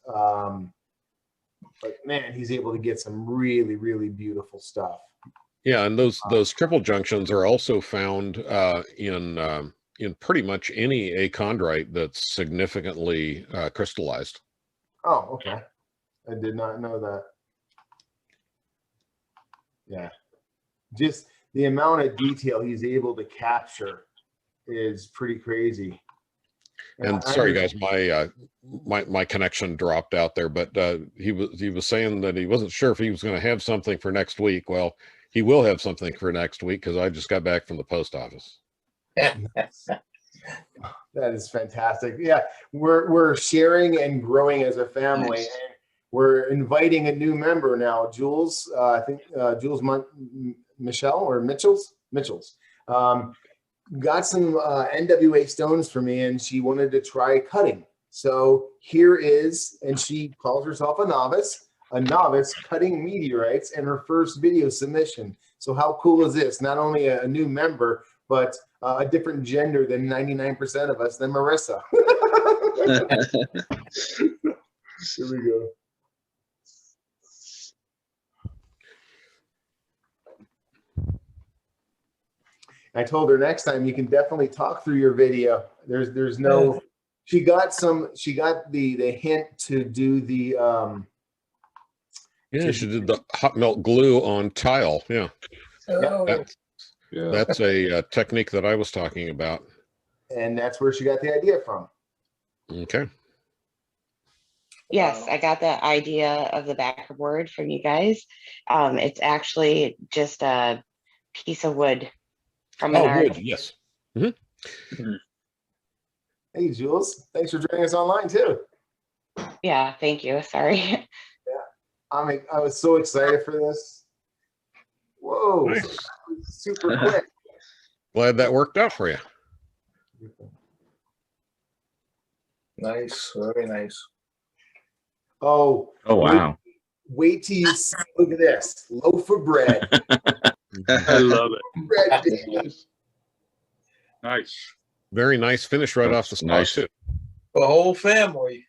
But man, he's able to get some really, really beautiful stuff. Yeah, and those triple junctions are also found in pretty much any achondrite that's significantly crystallized. Oh, okay. I did not know that. Yeah, just the amount of detail he's able to capture is pretty crazy. And sorry guys, my connection dropped out there, but he was saying that he wasn't sure if he was going to have something for next week. Well, he will have something for next week because I just got back from the post office. That is fantastic. Yeah, we're sharing and growing as a family, and we're inviting a new member now, Jules. I think Jules Michels. Got some NWA stones for me, and she wanted to try cutting. So here is, and she calls herself a novice cutting meteorites, and her first video submission. So how cool is this? Not only a new member, but a different gender than 99% of us than Marissa. Here we go. I told her next time you can definitely talk through your video. There's no, she got the hint to do the yeah, she did the hot melt glue on tile. Yeah. That's a technique that I was talking about. And that's where she got the idea from. Okay. Yes, I got the idea of the backboard from you guys. It's actually just a piece of wood from an wood, yes. Mm-hmm. Hey, Jules, thanks for joining us online too. Yeah, thank you. Sorry. Yeah, I was so excited for this. Whoa, nice. Super quick. Glad that worked out for you. Nice, very nice. Oh wow. Wait till you see, look at this loaf of bread. I love it. Bread dishes. Nice. Very nice finish right off the spot, nice. too. The whole family.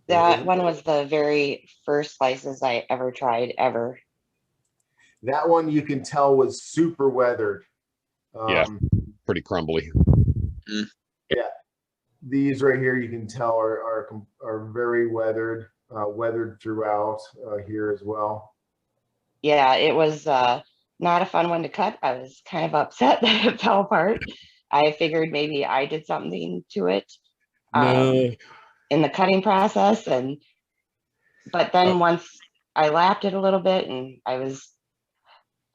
That one was the very first slices I ever tried, ever. That one you can tell was super weathered. Yeah, pretty crumbly. Yeah, these right here you can tell are very weathered, weathered throughout here as well. Yeah, it was not a fun one to cut. I was kind of upset that it fell apart. I figured maybe I did something to it in the cutting process, but then once I lapped it a little bit, and I was,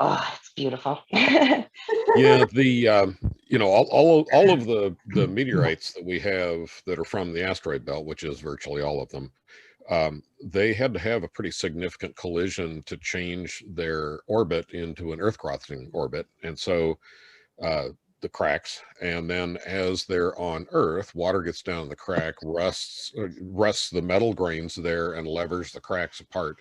it's beautiful. Yeah, the you know, all of the meteorites that we have that are from the asteroid belt, which is virtually all of them, they had to have a pretty significant collision to change their orbit into an Earth-crossing orbit, and so the cracks, and then as they're on Earth, water gets down the crack, rusts the metal grains there, and levers the cracks apart.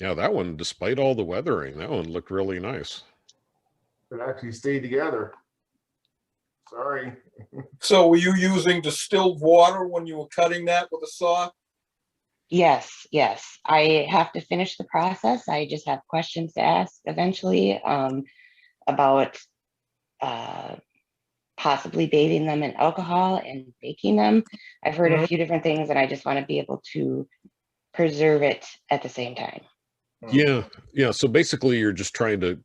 Yeah, that one, despite all the weathering, that one looked really nice. It actually stayed together. Sorry. So were you using distilled water when you were cutting that with a saw? Yes. I have to finish the process. I just have questions to ask eventually about possibly bathing them in alcohol and baking them. I've heard a few different things, and I just want to be able to preserve it at the same time. Yeah. So basically, you're just trying to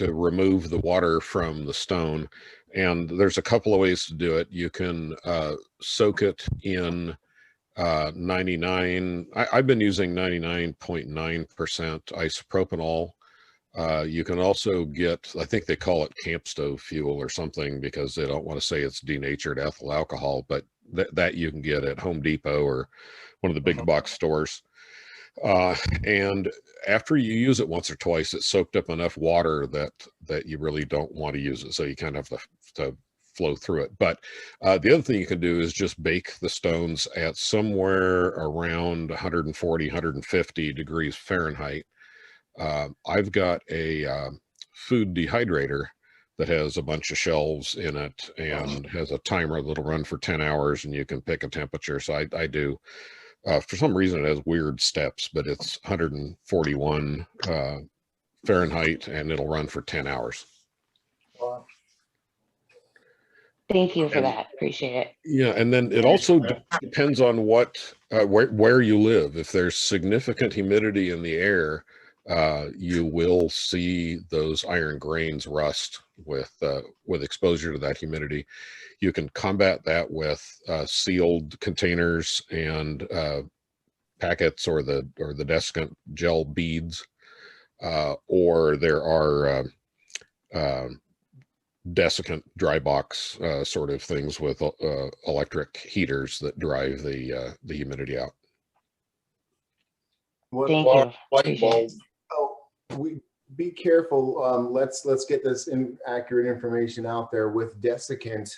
remove the water from the stone, and there's a couple of ways to do it. You can soak it in 99. I've been using 99.9% isopropyl. You can also get, I think they call it camp stove fuel or something, because they don't want to say it's denatured ethyl alcohol, but that you can get at Home Depot or one of the big box stores. And after you use it once or twice, it's soaked up enough water that you really don't want to use it. So you kind of have to flow through it. But the other thing you can do is just bake the stones at somewhere around 140, 150 degrees Fahrenheit. I've got a food dehydrator that has a bunch of shelves in it and has a timer that'll run for 10 hours, and you can pick a temperature. So I do. For some reason, it has weird steps, but it's 141 Fahrenheit, and it'll run for 10 hours. Wow. Thank you for that. Appreciate it. Yeah, and then it also depends on what where you live. If there's significant humidity in the air, you will see those iron grains rust with exposure to that humidity. You can combat that with sealed containers and packets or the desiccant gel beads, or there are desiccant dry box sort of things with electric heaters that drive the humidity out. Thank you. Light Appreciate bulb. it. Oh, be careful. Let's get this accurate information out there with desiccant.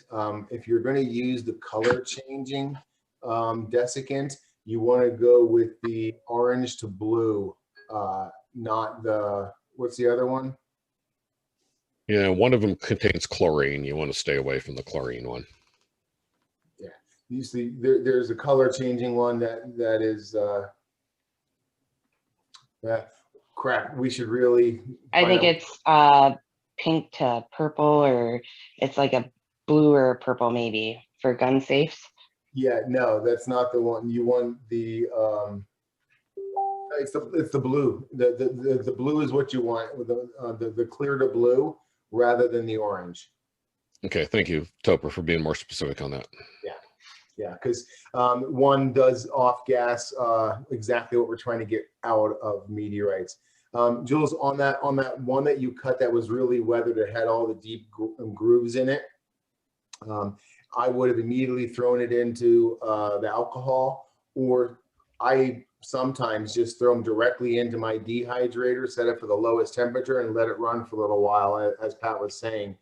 If you're going to use the color changing desiccant, you want to go with the orange to blue, not the, what's the other one? Yeah, one of them contains chlorine. You want to stay away from the chlorine one. Yeah, you see, there's a color changing one that is. Crap. We should really. I think it's pink to purple, or it's like a blue or purple maybe for gun safes. Yeah, no, that's not the one. You want the it's the blue. The blue is what you want. The clear to blue rather than the orange. Okay, thank you, Topper, for being more specific on that. Yeah, because one does off gas exactly what we're trying to get out of meteorites. Jules, on that one that you cut that was really weathered, it had all the deep grooves in it. I would have immediately thrown it into the alcohol, or I sometimes just throw them directly into my dehydrator, set it for the lowest temperature, and let it run for a little while, as Pat was saying.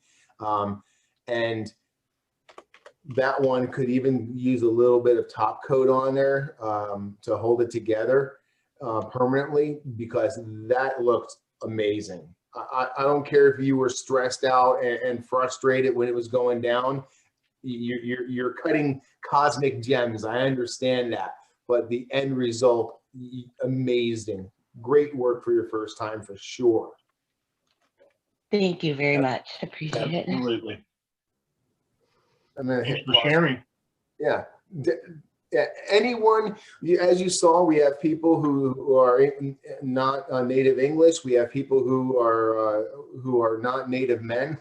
And that one could even use a little bit of top coat on there to hold it together permanently, because that looked amazing. I don't care if you were stressed out and frustrated when it was going down. You're cutting cosmic gems. I understand that, but the end result, amazing. Great work for your first time for sure. Thank you very much. Appreciate it. Absolutely. I'm gonna Thanks hit for pause. sharing. Yeah. Yeah. Anyone, as you saw, we have people who are not native English. We have people who are not native men.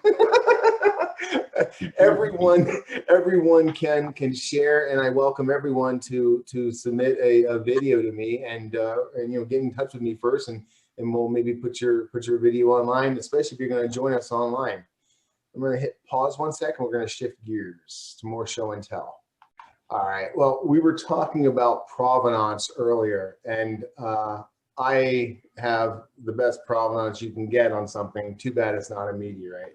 everyone can share, and I welcome everyone to submit a video to me, and get in touch with me first, and we'll maybe put your video online, especially if you're going to join us online. I'm going to hit pause 1 second. We're going to shift gears to more show and tell. All right. Well, we were talking about provenance earlier, and I have the best provenance you can get on something. Too bad it's not a meteorite.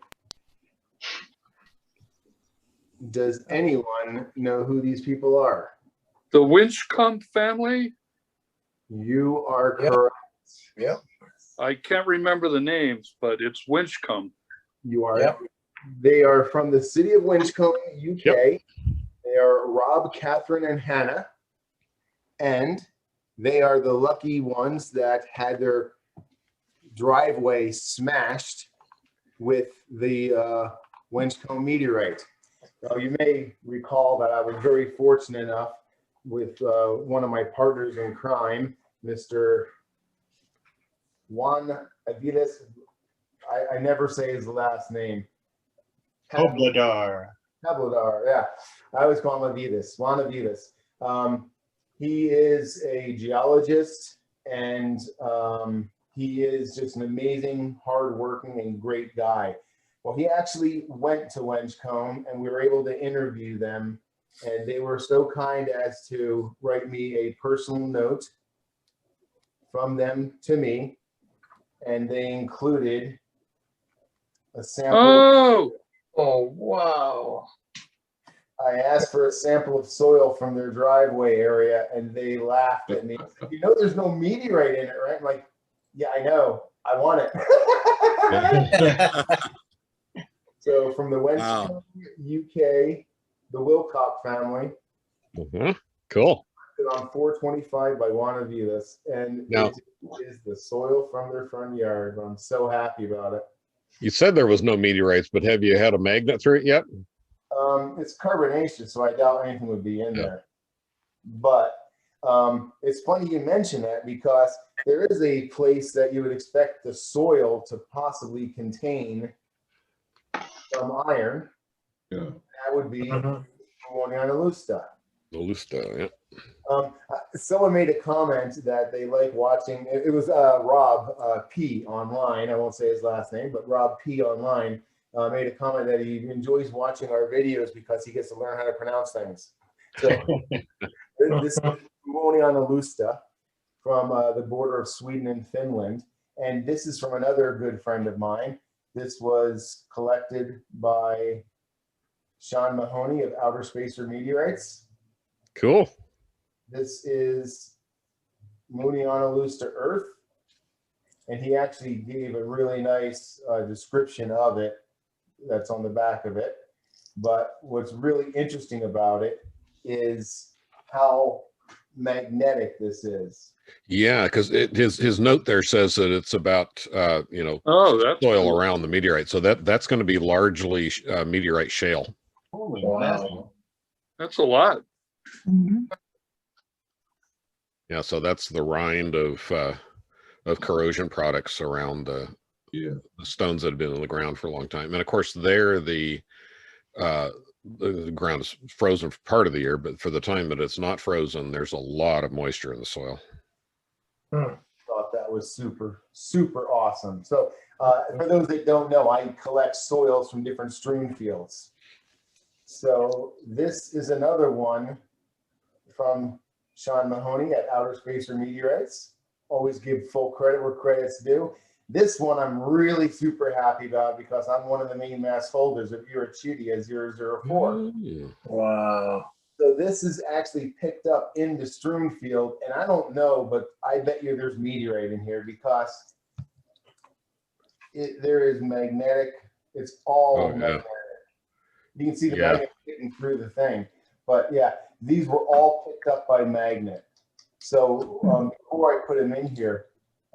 Does anyone know who these people are? The Winchcombe family? You are correct. Yep. I can't remember the names, but it's Winchcombe. You are. Yep. They are from the city of Winchcombe, UK. Yep. They are Rob, Catherine, and Hannah. And they are the lucky ones that had their driveway smashed with the Winchcombe meteorite. Now, you may recall that I was very fortunate enough with one of my partners in crime, Mr. Juan Aviles. I never say his last name. Pobladar. Pobladar, yeah. I always call him Aviles, Juan Aviles. He is a geologist, and he is just an amazing, hardworking, and great guy. Well, he actually went to Winchcombe, and we were able to interview them, and they were so kind as to write me a personal note from them to me, and they included a sample. Oh, wow. I asked for a sample of soil from their driveway area, and they laughed at me. Said, there's no meteorite in it, right? I'm like, yeah, I know. I want it. So from the Winchcombe, UK, the Wilcock family. Cool. On 425 by Juan Aviles, and it is the soil from their front yard. I'm so happy about it. You said there was no meteorites, but have you had a magnet through it yet? It's carbonaceous, so I doubt anything would be in there. But It's funny you mention that because there is a place that you would expect the soil to possibly contain some iron. Yeah. That would be Moroccan Alusta. Alusta, yeah. Someone made a comment that they like watching. It was Rob P online. I won't say his last name, but Rob P online made a comment that he enjoys watching our videos because he gets to learn how to pronounce things. So this is Moroccan Alusta from the border of Sweden and Finland, and this is from another good friend of mine. This was collected by Sean Mahoney of Outer Spacer Meteorites. Cool. This is Moroccan Alusta Earth, and he actually gave a really nice description of it that's on the back of it. But what's really interesting about it is how magnetic this is. Yeah, because his note there says that it's about you know, that's soil cool. around the meteorite. So that's going to be largely meteorite shale. Holy Wow. That's a lot. Yeah, so that's the rind of corrosion products around the stones that have been in the ground for a long time. And of course, there the ground is frozen for part of the year, but for the time that it's not frozen, there's a lot of moisture in the soil. Thought that was super, super awesome. So for those that don't know, I collect soils from different stream fields. So this is another one from Sean Mahoney at Outer Spacer Meteorites. Always give full credit where credit's due. This one I'm really super happy about because I'm one of the main mass holders of Urachidia 004. Wow. So this is actually picked up in the stream field, and I don't know, but I bet you there's meteorite in here because there is magnetic. It's all magnetic. You can see the magnet hitting through the thing. But yeah, these were all picked up by magnet. So before I put them in here,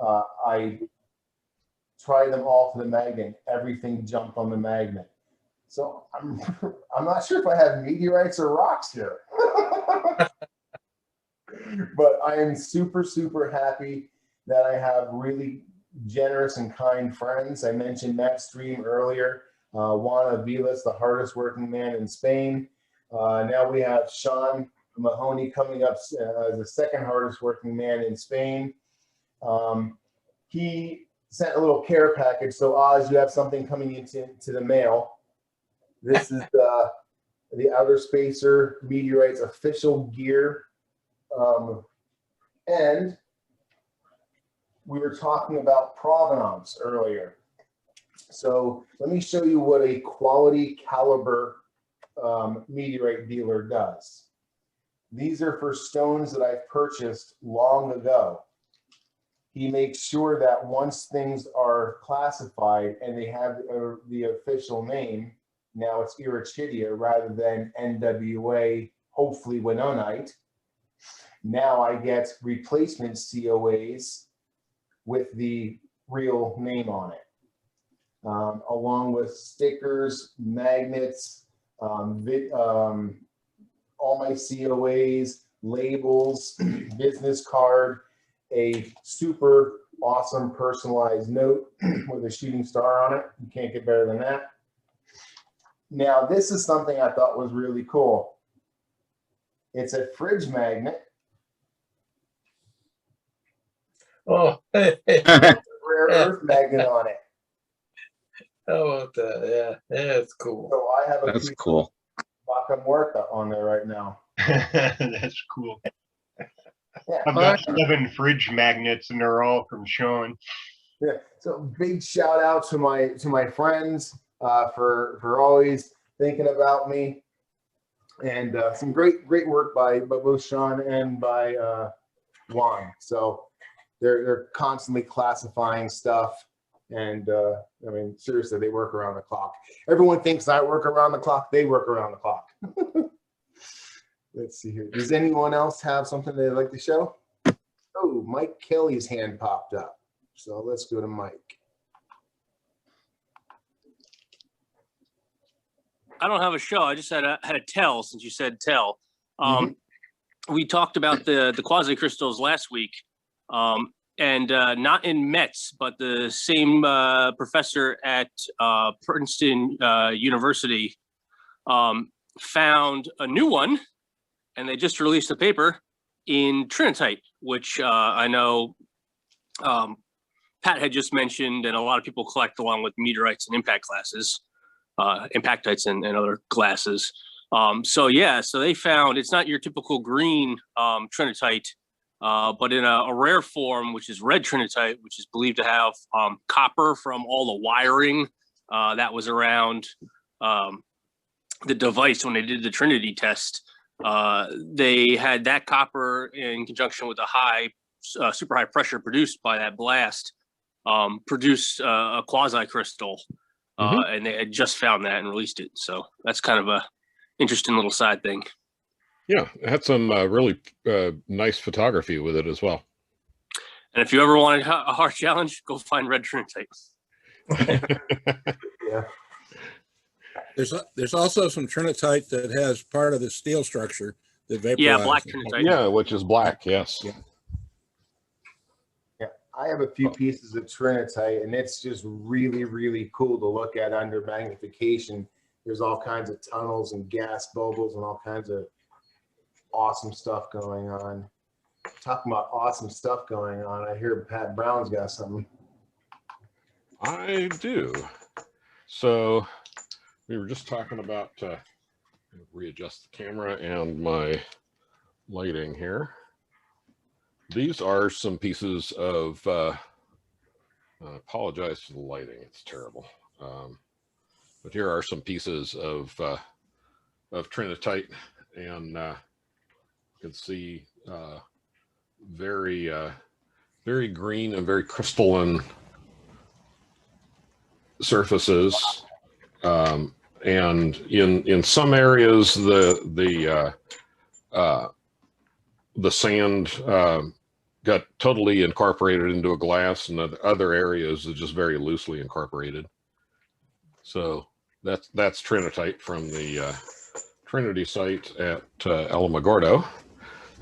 I tried them all for the magnet. Everything jumped on the magnet. So I'm not sure if I have meteorites or rocks here. But I am super, super happy that I have really generous and kind friends. I mentioned Matt Stream earlier. Juan Avilas, the hardest working man in Spain. Now we have Sean Mahoney coming up as the second hardest working man in Spain. He sent a little care package. So Oz, you have something coming into the mail. This is the Outer Spacer Meteorites official gear. And we were talking about provenance earlier. So let me show you what a quality caliber meteorite dealer does. These are for stones that I've purchased long ago. He makes sure that once things are classified and they have the official name, now it's Urachidia rather than NWA, hopefully Winonite. Now I get replacement COAs with the real name on it, along with stickers, magnets, all my COAs, labels, business card, a super awesome personalized note with a shooting star on it. You can't get better than that. Now, this is something I thought was really cool. It's a fridge magnet. Oh, Rare earth magnet on it. How about that? Yeah, it's cool. So I have a That's cool. Vaca Muerta on there right now. That's cool. Yeah. I've got 7 fridge magnets and they're all from Sean. Yeah. So big shout out to my friends for always thinking about me, and some great work by both Sean and by Juan. So they're constantly classifying stuff, and I mean seriously, they work around the clock. Everyone thinks I work around the clock. They work around the clock. Let's see here. Does anyone else have something they'd like to show? Oh, Mike Kelly's hand popped up. So let's go to Mike. I don't have a show. I just had a tell since you said tell. we talked about the quasi crystals last week, and not in METS, but the same professor at Princeton University found a new one, and they just released a paper in trinitite, which I know Pat had just mentioned, and a lot of people collect along with meteorites and impact classes, impactites and other classes. So yeah, so they found it's not your typical green trinitite, but in a rare form, which is red trinitite, which is believed to have copper from all the wiring that was around the device when they did the Trinity test. They had that copper in conjunction with the high, super high pressure produced by that blast, produce a quasi crystal, and they had just found that and released it. So that's kind of a interesting little side thing. Yeah, it had some really nice photography with it as well. And if you ever wanted a hard challenge, go find red trinitite. Yeah. There's also some trinitite that has part of the steel structure that vaporizes. Yeah, black trinitite. Yeah, which is black. Yes. Yeah. Yeah, I have a few pieces of trinitite, and it's just really, really cool to look at under magnification. There's all kinds of tunnels and gas bubbles and all kinds of awesome stuff going on. Talking about awesome stuff going on, I hear Pat Brown's got something. I do. So we were just talking about readjust the camera and my lighting here. These are some pieces of I apologize for the lighting, it's terrible. But here are some pieces of trinitite, and you can see very very green and very crystalline surfaces, and in some areas the sand got totally incorporated into a glass, and other areas are just very loosely incorporated. So that's trinitite from the Trinity site at Alamogordo.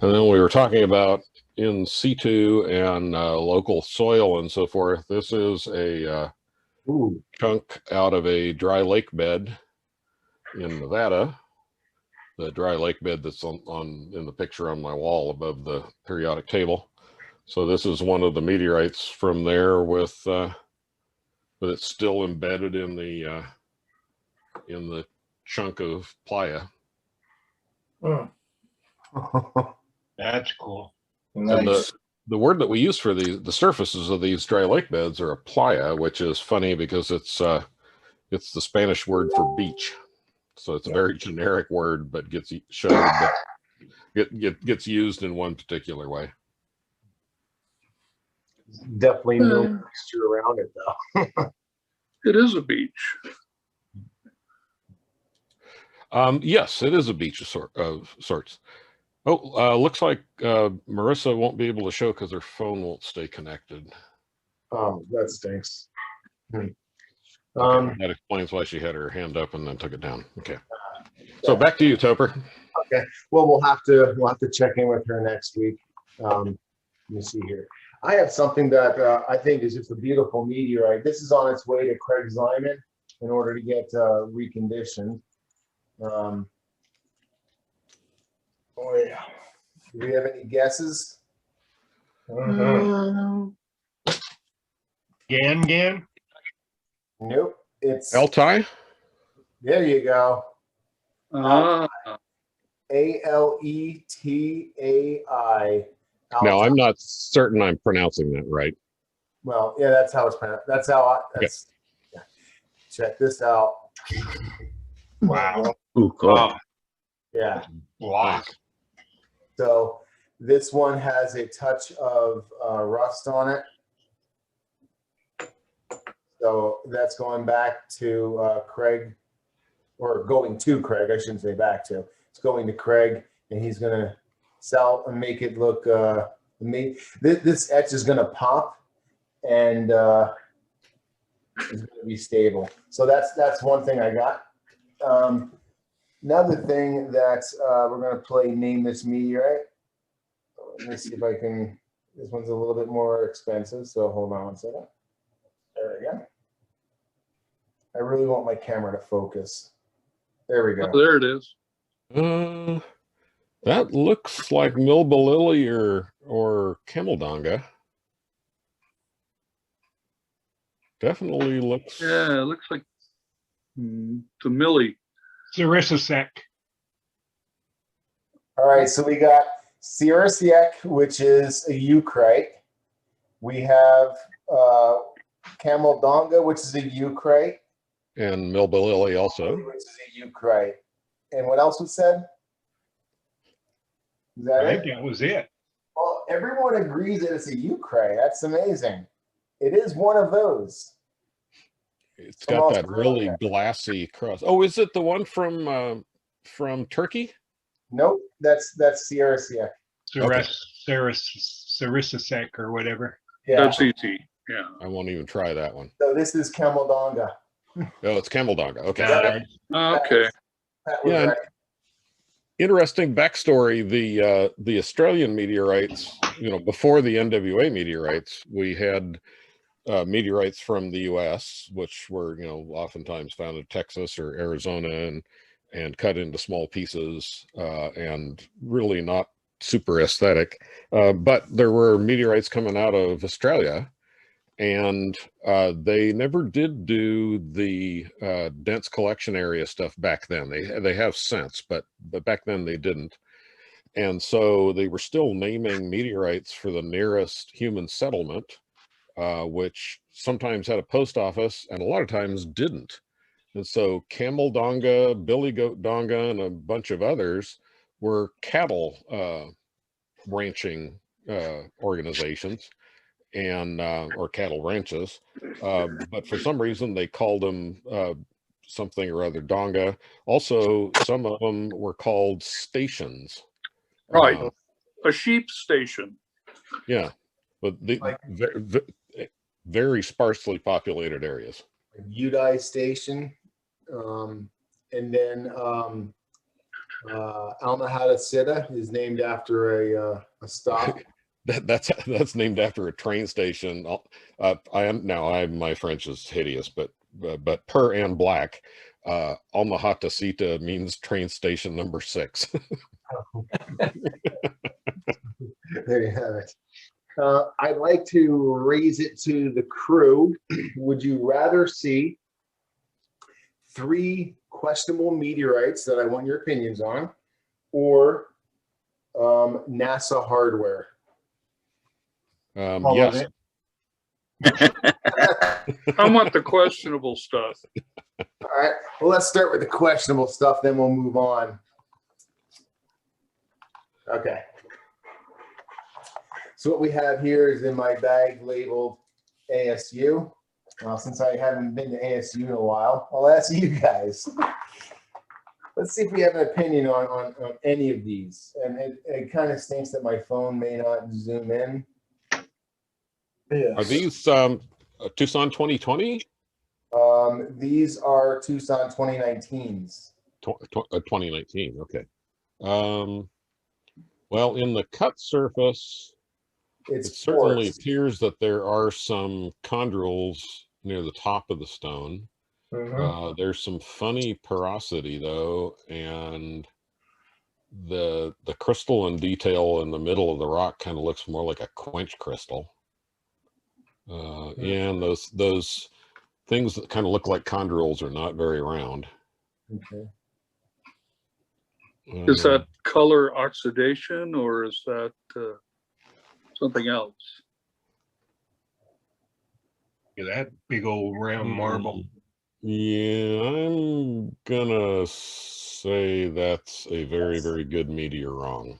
And then we were talking about in situ and local soil and so forth. This is a chunk out of a dry lake bed in Nevada. The dry lake bed that's in the picture on my wall above the periodic table. So this is one of the meteorites from there with it's still embedded in the chunk of playa. That's cool. Nice. And the word that we use for the surfaces of these dry lake beds are a playa, which is funny because it's the Spanish word for beach. So it's a very generic word, but gets used in one particular way. Definitely no texture around it though. It is a beach. Yes, it is a beach of sorts. Oh, looks like Marissa won't be able to show because her phone won't stay connected. Oh, that stinks. Okay, that explains why she had her hand up and then took it down. Okay, so back to you, Topher. Okay, well we'll have to check in with her next week. Let me see here. I have something that I think is just a beautiful meteorite. This is on its way to Craig's Lyman in order to get reconditioned. Oh yeah. Do we have any guesses? Gan? Nope. It's Altai. There you go. ALETAI. Now I'm not certain I'm pronouncing that right. Well, yeah, that's how it's pronounced. That's how yeah. Check this out. Wow. Ooh, cool. Yeah. Wow. So this one has a touch of rust on it. So that's going back to Craig, or going to Craig, I shouldn't say back to. It's going to Craig, and he's going to sell and make it look this etch is going to pop, and it's going to be stable. So that's one thing I got. Another thing that we're going to play Name This Meteorite. Let me see if I can, this one's a little bit more expensive, so hold on one second. There we go. I really want my camera to focus. There we go. Oh, there it is. That looks like Milbalili or Cameldonga. Definitely looks. Yeah, it looks like the Millie. Sarissa. All right, so we got Sarissa, which is a eucrite. We have Cameldonga, which is a eucrite. And Milbalili also. Which is a eucrite. And what else was said? Is that it? That was it. Well, everyone agrees that it's a eucrite. That's amazing. It is one of those. It's got that really glassy crust. Oh, is it the one from Turkey? Nope, that's Sarissa. Sarissa or whatever. Yeah. That's easy. Yeah. I won't even try that one. So this is Cameldonga. Oh, it's Cameldonga. Okay. Okay. Yeah. And interesting backstory. The Australian meteorites, before the NWA meteorites, we had meteorites from the U.S., which were, oftentimes found in Texas or Arizona and cut into small pieces and really not super aesthetic. But there were meteorites coming out of Australia, and they never did do the dense collection area stuff back then. They have since, but back then they didn't. And so they were still naming meteorites for the nearest human settlement, which sometimes had a post office and a lot of times didn't. And so Cameldonga, Billy Goat Donga, and a bunch of others were cattle ranching organizations and or cattle ranches. But for some reason they called them something or other Donga. Also, some of them were called stations. Right. A sheep station. Yeah. But very sparsely populated areas. Udai Station, and then Almahata Sitta is named after a stop. That's named after a train station. My French is hideous, but per and black, Almahata Sitta means train station number 6. There you have it. I'd like to raise it to the crew. Would you rather see 3 questionable meteorites that I want your opinions on, or NASA hardware? Yes. I want the questionable stuff. All right. Well, let's start with the questionable stuff, then we'll move on. Okay. So what we have here is in my bag labeled ASU. Since I haven't been to ASU in a while, I'll ask you guys. Let's see if we have an opinion on any of these. And it kind of stinks that my phone may not zoom in. Yes. Are these Tucson 2020? These are Tucson 2019s. 2019, okay. Well, in the cut surface, it certainly appears that there are some chondrules near the top of the stone. Mm-hmm. There's some funny porosity though, and the crystalline detail in the middle of the rock kind of looks more like a quench crystal. And those things that kind of look like chondrules are not very round. Okay. Is that color oxidation, or is that something else? Yeah, that big old round marble. Yeah, I'm gonna say that's a very, very good meteor wrong,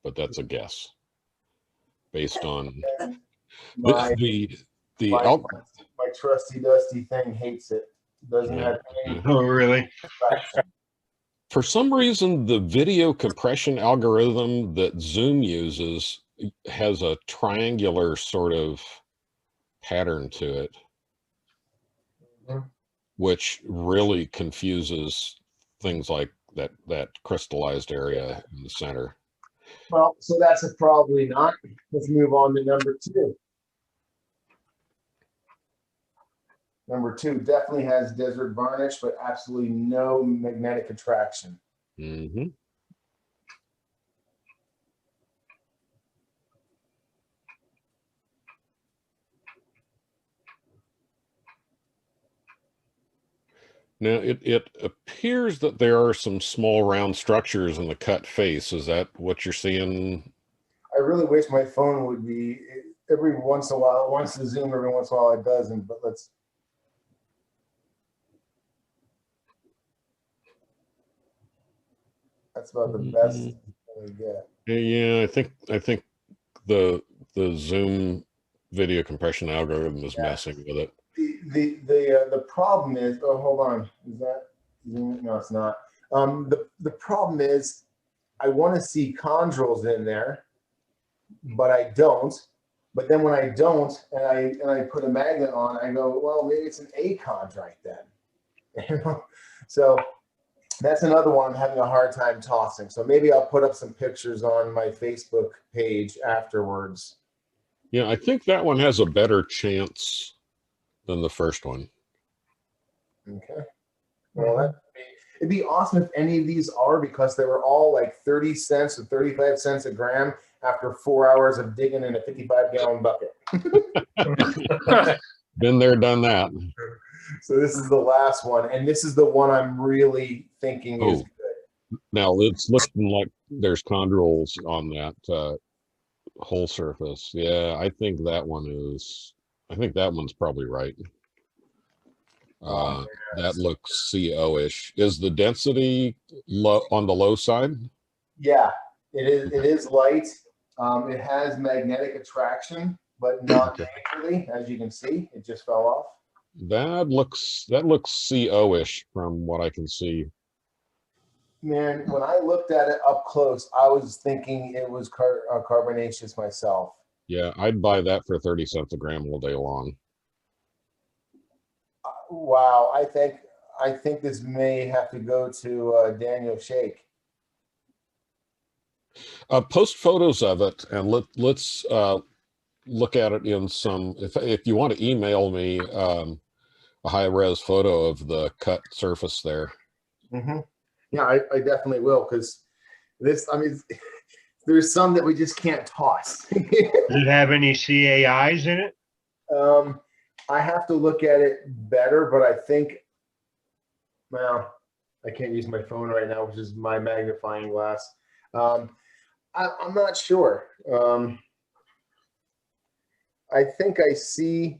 but that's a guess based on my trusty dusty thing hates it. Doesn't have any. Oh, really? For some reason, the video compression algorithm that Zoom uses has a triangular sort of pattern to it, which really confuses things like that crystallized area in the center. Well, so that's a probably not. Let's move on to number 2. Number 2 definitely has desert varnish, but absolutely no magnetic attraction. Mm-hmm. Now, it appears that there are some small round structures in the cut face. Is that what you're seeing? I really wish my phone would be, every once in a while, it wants to zoom, every once in a while it doesn't, but let's. That's about the best we get. Yeah, I think the Zoom video compression algorithm is messing with it. The problem is, oh, hold on, is that Zoom? No, it's not. The problem is I want to see chondrules in there, but I don't. But then when I don't, and I put a magnet on, I go, well, maybe it's an achondrite then. So that's another one I'm having a hard time tossing. So maybe I'll put up some pictures on my Facebook page afterwards. Yeah, I think that one has a better chance than the first one. Okay. Well, it'd be awesome if any of these are, because they were all like 30 cents or 35 cents a gram after 4 hours of digging in a 55-gallon bucket. Been there, done that. So this is the last one, and this is the one I'm really thinking is good. Now it's looking like there's chondrules on that whole surface. Yeah, I think that one's probably right. That looks CO-ish. Is the density low on the low side? Yeah, it is. It is light. It has magnetic attraction, but not majorly, as you can see. It just fell off. That looks CO-ish from what I can see. Man, when I looked at it up close, I was thinking it was carbonaceous myself. Yeah, I'd buy that for 30 cents a gram all day long. Wow, I think this may have to go to Daniel Shake. Post photos of it, and let's look at it in some. If you want to email me a high-res photo of the cut surface there. Mm-hmm. Yeah, I definitely will, because this, I mean, there's some that we just can't toss. Does it have any CAIs in it? I have to look at it better, but I think, well, I can't use my phone right now, which is my magnifying glass. I'm not sure. I think I see,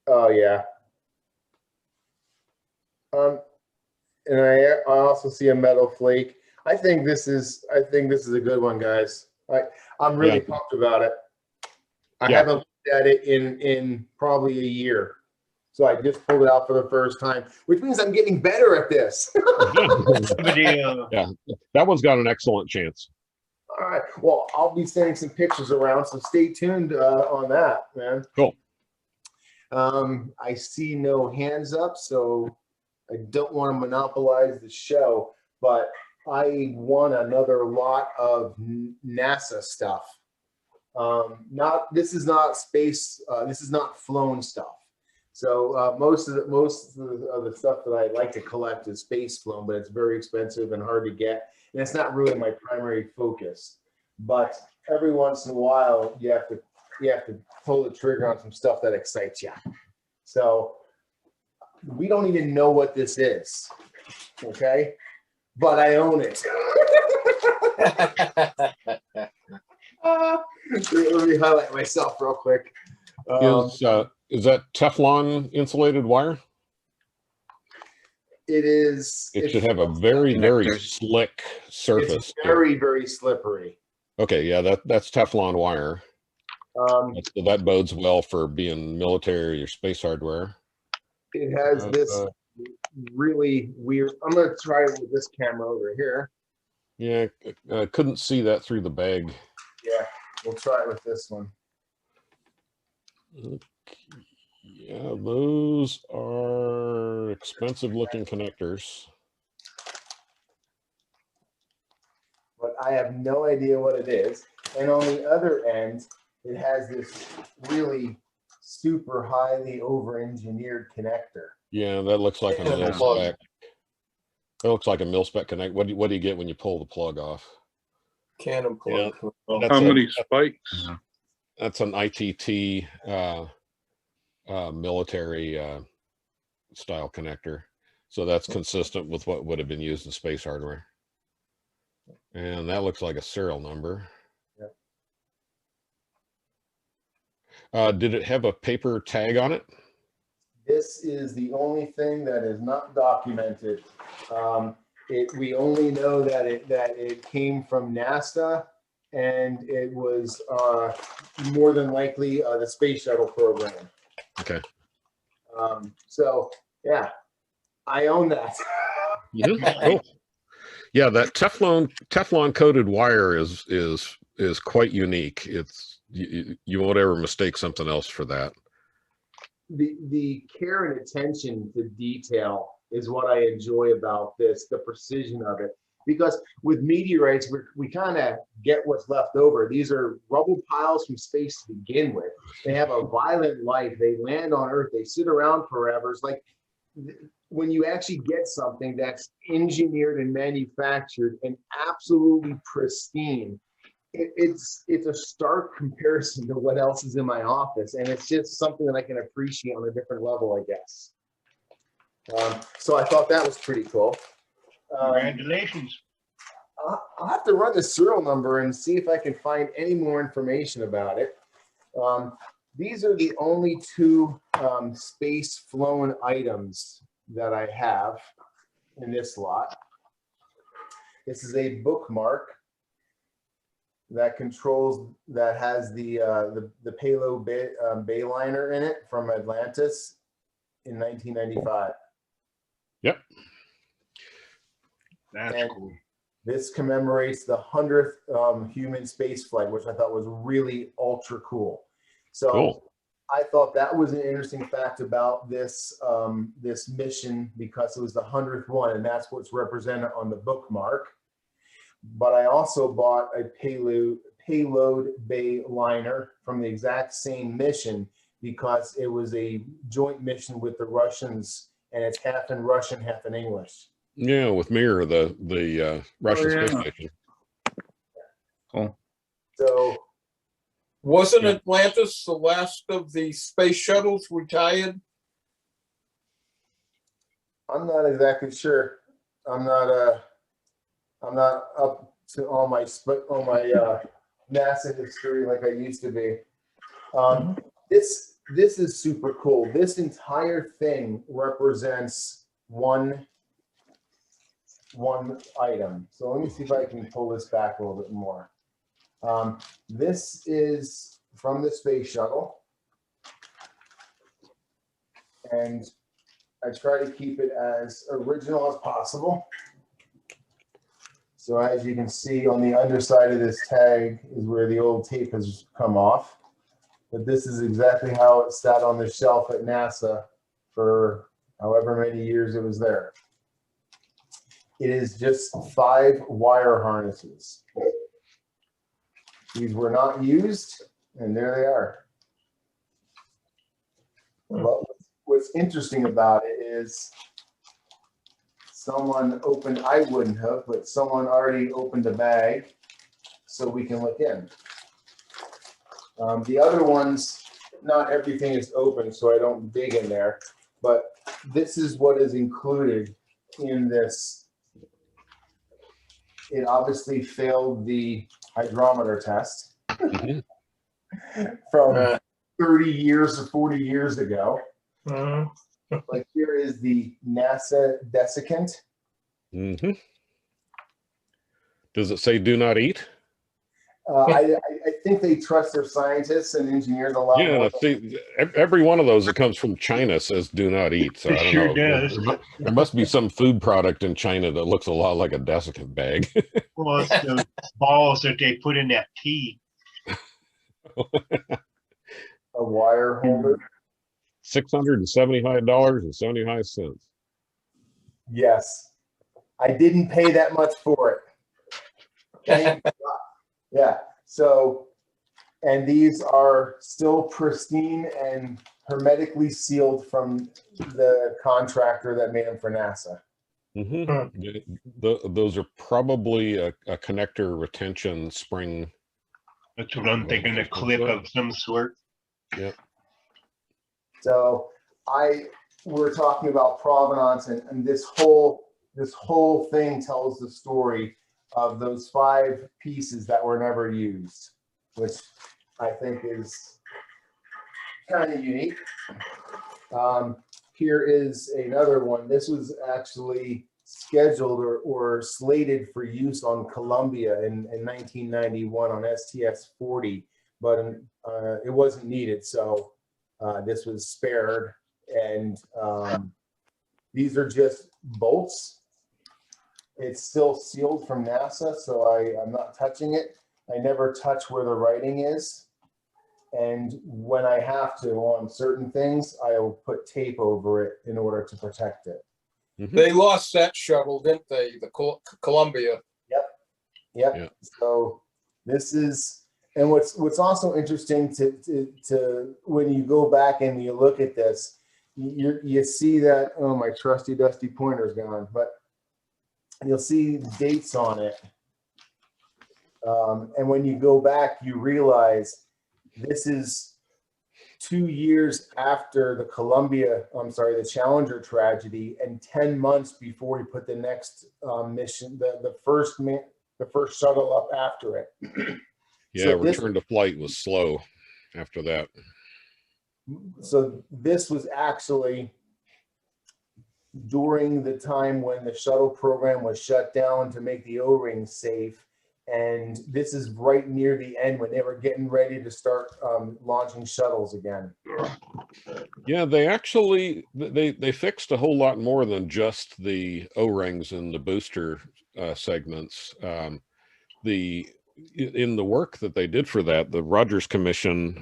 oh yeah. And I also see a metal flake. I think this is a good one, guys. I'm really pumped about it. I haven't looked at it in probably a year. So I just pulled it out for the first time, which means I'm getting better at this. Yeah, that one's got an excellent chance. All right. Well, I'll be sending some pictures around, so stay tuned on that, man. Cool. I see no hands up, so I don't want to monopolize the show, but I won another lot of NASA stuff. This is not space. This is not flown stuff. So most of the stuff that I like to collect is space flown, but it's very expensive and hard to get, and it's not really my primary focus. But every once in a while, you have to pull the trigger on some stuff that excites you. So we don't even know what this is, okay? But I own it. Let me highlight myself real quick. Is that Teflon insulated wire? It is. It should have a very slick surface. It's very, very slippery. Okay, yeah, that's Teflon wire. That bodes well for being military or space hardware. It has this really weird. I'm going to try it with this camera over here. Yeah, I couldn't see that through the bag. Yeah, we'll try it with this one. Okay. Yeah, those are expensive looking connectors. But I have no idea what it is. And on the other end, it has this really super highly over-engineered connector. Yeah, that looks like a mil spec. That looks like a mil spec connect. What do you get when you pull the plug off? Cannon plug. Yeah, How many spikes? That's an ITT military style connector. So that's consistent with what would have been used in space hardware. And that looks like a serial number. Did it have a paper tag on it? This is the only thing that is not documented. We only know that it came from NASA, and it was more than likely the space shuttle program. Okay. So yeah, I own that. Cool. Yeah, that Teflon coated wire is quite unique. It's you won't ever mistake something else for that. The care and attention to detail is what I enjoy about this, the precision of it. Because with meteorites, we kind of get what's left over. These are rubble piles from space to begin with. They have a violent life. They land on Earth. They sit around forever. It's like when you actually get something that's engineered and manufactured and absolutely pristine, it's a stark comparison to what else is in my office, and it's just something that I can appreciate on a different level, I guess. So I thought that was pretty cool. Congratulations. I'll have to run the serial number and see if I can find any more information about it. These are the only two space flown items that I have in this lot. This is a bookmark that has the payload bay liner in it from Atlantis in 1995. Yep. That's cool. This commemorates the 100th human space flight, which I thought was really ultra cool. So cool. I thought that was an interesting fact about this this mission, because it was the 100th one, and that's what's represented on the bookmark. But I also bought a payload bay liner from the exact same mission, because it was a joint mission with the Russians, and it's half in Russian, half in English. Yeah, with Mir, the Russian space station. Cool. So wasn't Atlantis the last of the space shuttles retired? I'm not exactly sure. I'm not up to all my NASA history like I used to be. This is super cool. This entire thing represents one item. So let me see if I can pull this back a little bit more. This is from the space shuttle, and I try to keep it as original as possible. So as you can see, on the underside of this tag is where the old tape has come off. But this is exactly how it sat on the shelf at NASA for however many years it was there. It is just 5 wire harnesses. These were not used, and there they are. But what's interesting about it is someone opened, I wouldn't have, but someone already opened the bag so we can look in. The other ones, not everything is open, so I don't dig in there, but this is what is included in this. It obviously failed the hydrometer test from 30 years or 40 years ago. Like here is the NASA desiccant. Does it say "do not eat"? I think they trust their scientists and engineers a lot. Yeah, more. see, every one of those that comes from China says "do not eat." So I don't Sure know. does. There must be some food product in China that looks a lot like a desiccant bag. Well, it's the balls that they put in that tea. A wire holder. $675.75. Yes, I didn't pay that much for it. Yeah, so, and these are still pristine and hermetically sealed from the contractor that made them for NASA. Those are probably a connector retention spring. That's what I'm thinking, a clip of some sort. Yep. So we're talking about provenance, and this whole thing tells the story of those 5 pieces that were never used, which I think is kind of unique. Here is another one. This was actually scheduled or slated for use on Columbia in 1991 on STS-40, but it wasn't needed, so this was spared. And these are just bolts. It's still sealed from NASA, so I'm not touching it. I never touch where the writing is. And when I have to on certain things, I'll put tape over it in order to protect it. They lost that shuttle, didn't they? The Columbia. Yep. So this is, and what's also interesting to when you go back and you look at this, you see that, oh, my trusty dusty pointer's gone, but you'll see dates on it. And when you go back, you realize this is 2 years after the the Challenger tragedy, and 10 months before we put the next mission, the first shuttle up after it. Yeah, so return to flight was slow after that. So this was actually during the time when the shuttle program was shut down to make the O-rings safe. And this is right near the end when they were getting ready to start launching shuttles again. Yeah, they actually, they fixed a whole lot more than just the O-rings and the booster segments. In the work that they did for that, the Rogers Commission,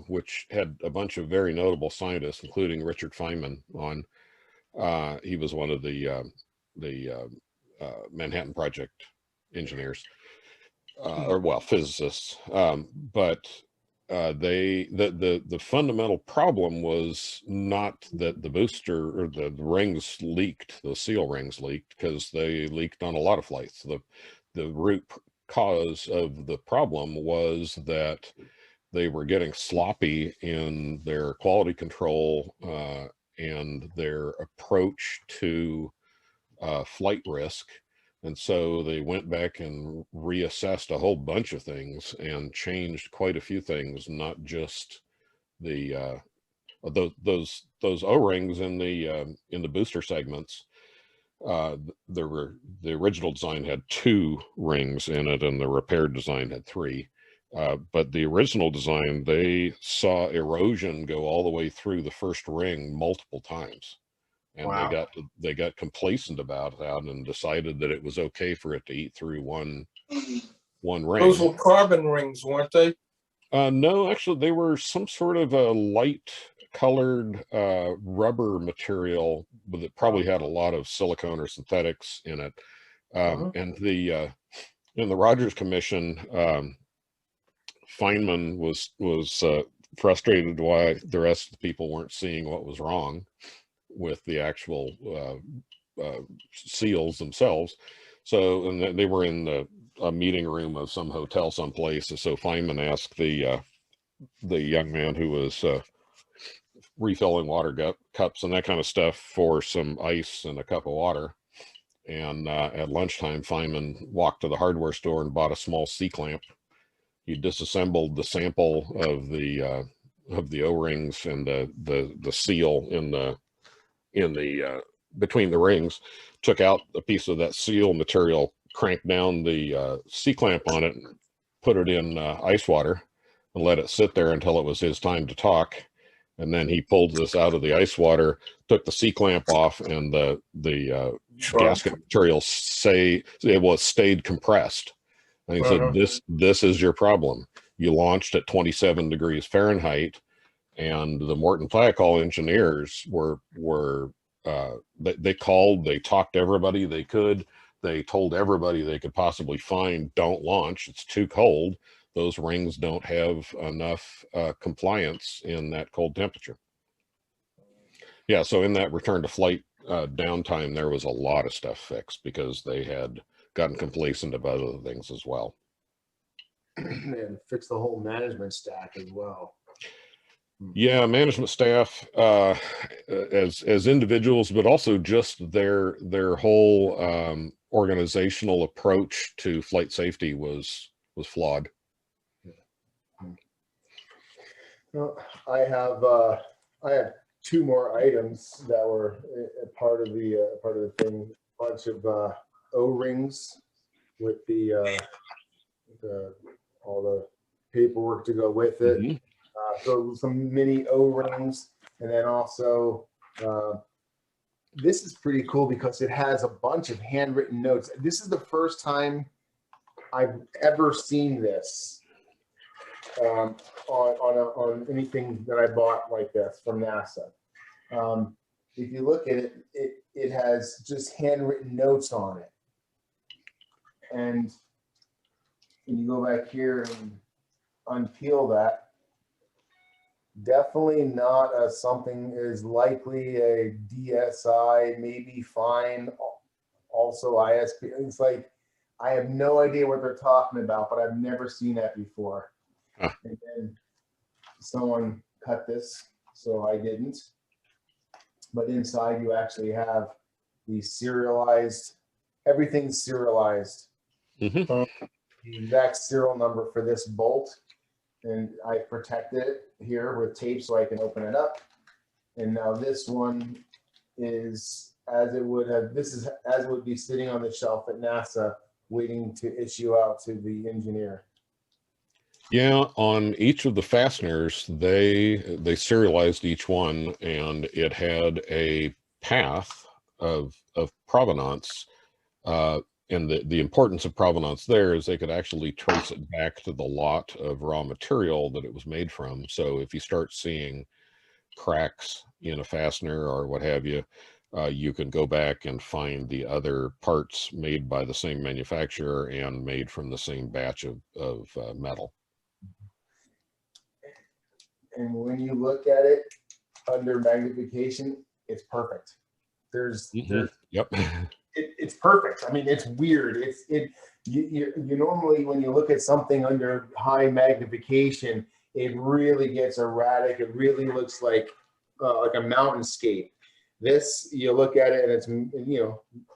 which had a bunch of very notable scientists, including Richard Feynman on, he was one of the Manhattan Project engineers. Physicists, but the fundamental problem was not that the booster or the rings leaked, the seal rings leaked, because they leaked on a lot of flights. The root cause of the problem was that they were getting sloppy in their quality control and their approach to flight risk. And so they went back and reassessed a whole bunch of things and changed quite a few things, not just the those O-rings in the booster segments. The original design had 2 rings in it, and the repaired design had 3. But the original design, they saw erosion go all the way through the first ring multiple times. And wow. they got complacent about that and decided that it was okay for it to eat through one ring. Those were carbon rings, weren't they? No, actually, they were some sort of a light colored rubber material that probably had a lot of silicone or synthetics in it. And in the Rogers Commission, Feynman was frustrated why the rest of the people weren't seeing what was wrong with the actual seals themselves. So, and they were in a meeting room of some hotel someplace. So Feynman asked the young man who was refilling water cups and that kind of stuff for some ice and a cup of water. And at lunchtime, Feynman walked to the hardware store and bought a small C-clamp. He disassembled the sample of the O-rings and the seal in the between the rings, took out a piece of that seal material, cranked down the C-clamp on it, put it in ice water, and let it sit there until it was his time to talk. And then he pulled this out of the ice water, took the C-clamp off, and the gasket material stayed compressed. And he said, "This is your problem. You launched at 27 degrees Fahrenheit." And the Morton Thiokol engineers they called, they talked to everybody they could. they told everybody they could possibly find, don't launch, it's too cold. Those rings don't have enough compliance in that cold temperature. Yeah, so in that return to flight downtime, there was a lot of stuff fixed because they had gotten complacent about other things as well. And fix the whole management stack as well. Yeah, management staff as individuals, but also just their whole organizational approach to flight safety was flawed. Well, I have 2 more items that were a part of the thing. A bunch of O-rings with all the paperwork to go with it. Mm-hmm. So some mini O-rings, and then also this is pretty cool because it has a bunch of handwritten notes. This is the first time I've ever seen this on anything that I bought like this from NASA. If you look at it, it has just handwritten notes on it. And when you go back here and unpeel that, definitely not something as likely a DSI, maybe fine, also ISP. It's like, I have no idea what they're talking about, but I've never seen that before. Huh. And then someone cut this, so I didn't. But inside you actually have the serialized, everything's serialized. Mm-hmm. The exact serial number for this bolt. And I protected it here with tape so I can open it up. And now this one is as it would have, this is as it would be sitting on the shelf at NASA waiting to issue out to the engineer. Yeah, on each of the fasteners, they serialized each one, and it had a path of provenance. And the importance of provenance there is they could actually trace it back to the lot of raw material that it was made from. So if you start seeing cracks in a fastener or what have you, you can go back and find the other parts made by the same manufacturer and made from the same batch of metal. And when you look at it under magnification, it's perfect. Yep. It's perfect. I mean, it's weird. You normally, when you look at something under high magnification, it really gets erratic. It really looks like a mountainscape. This, you look at it and it's,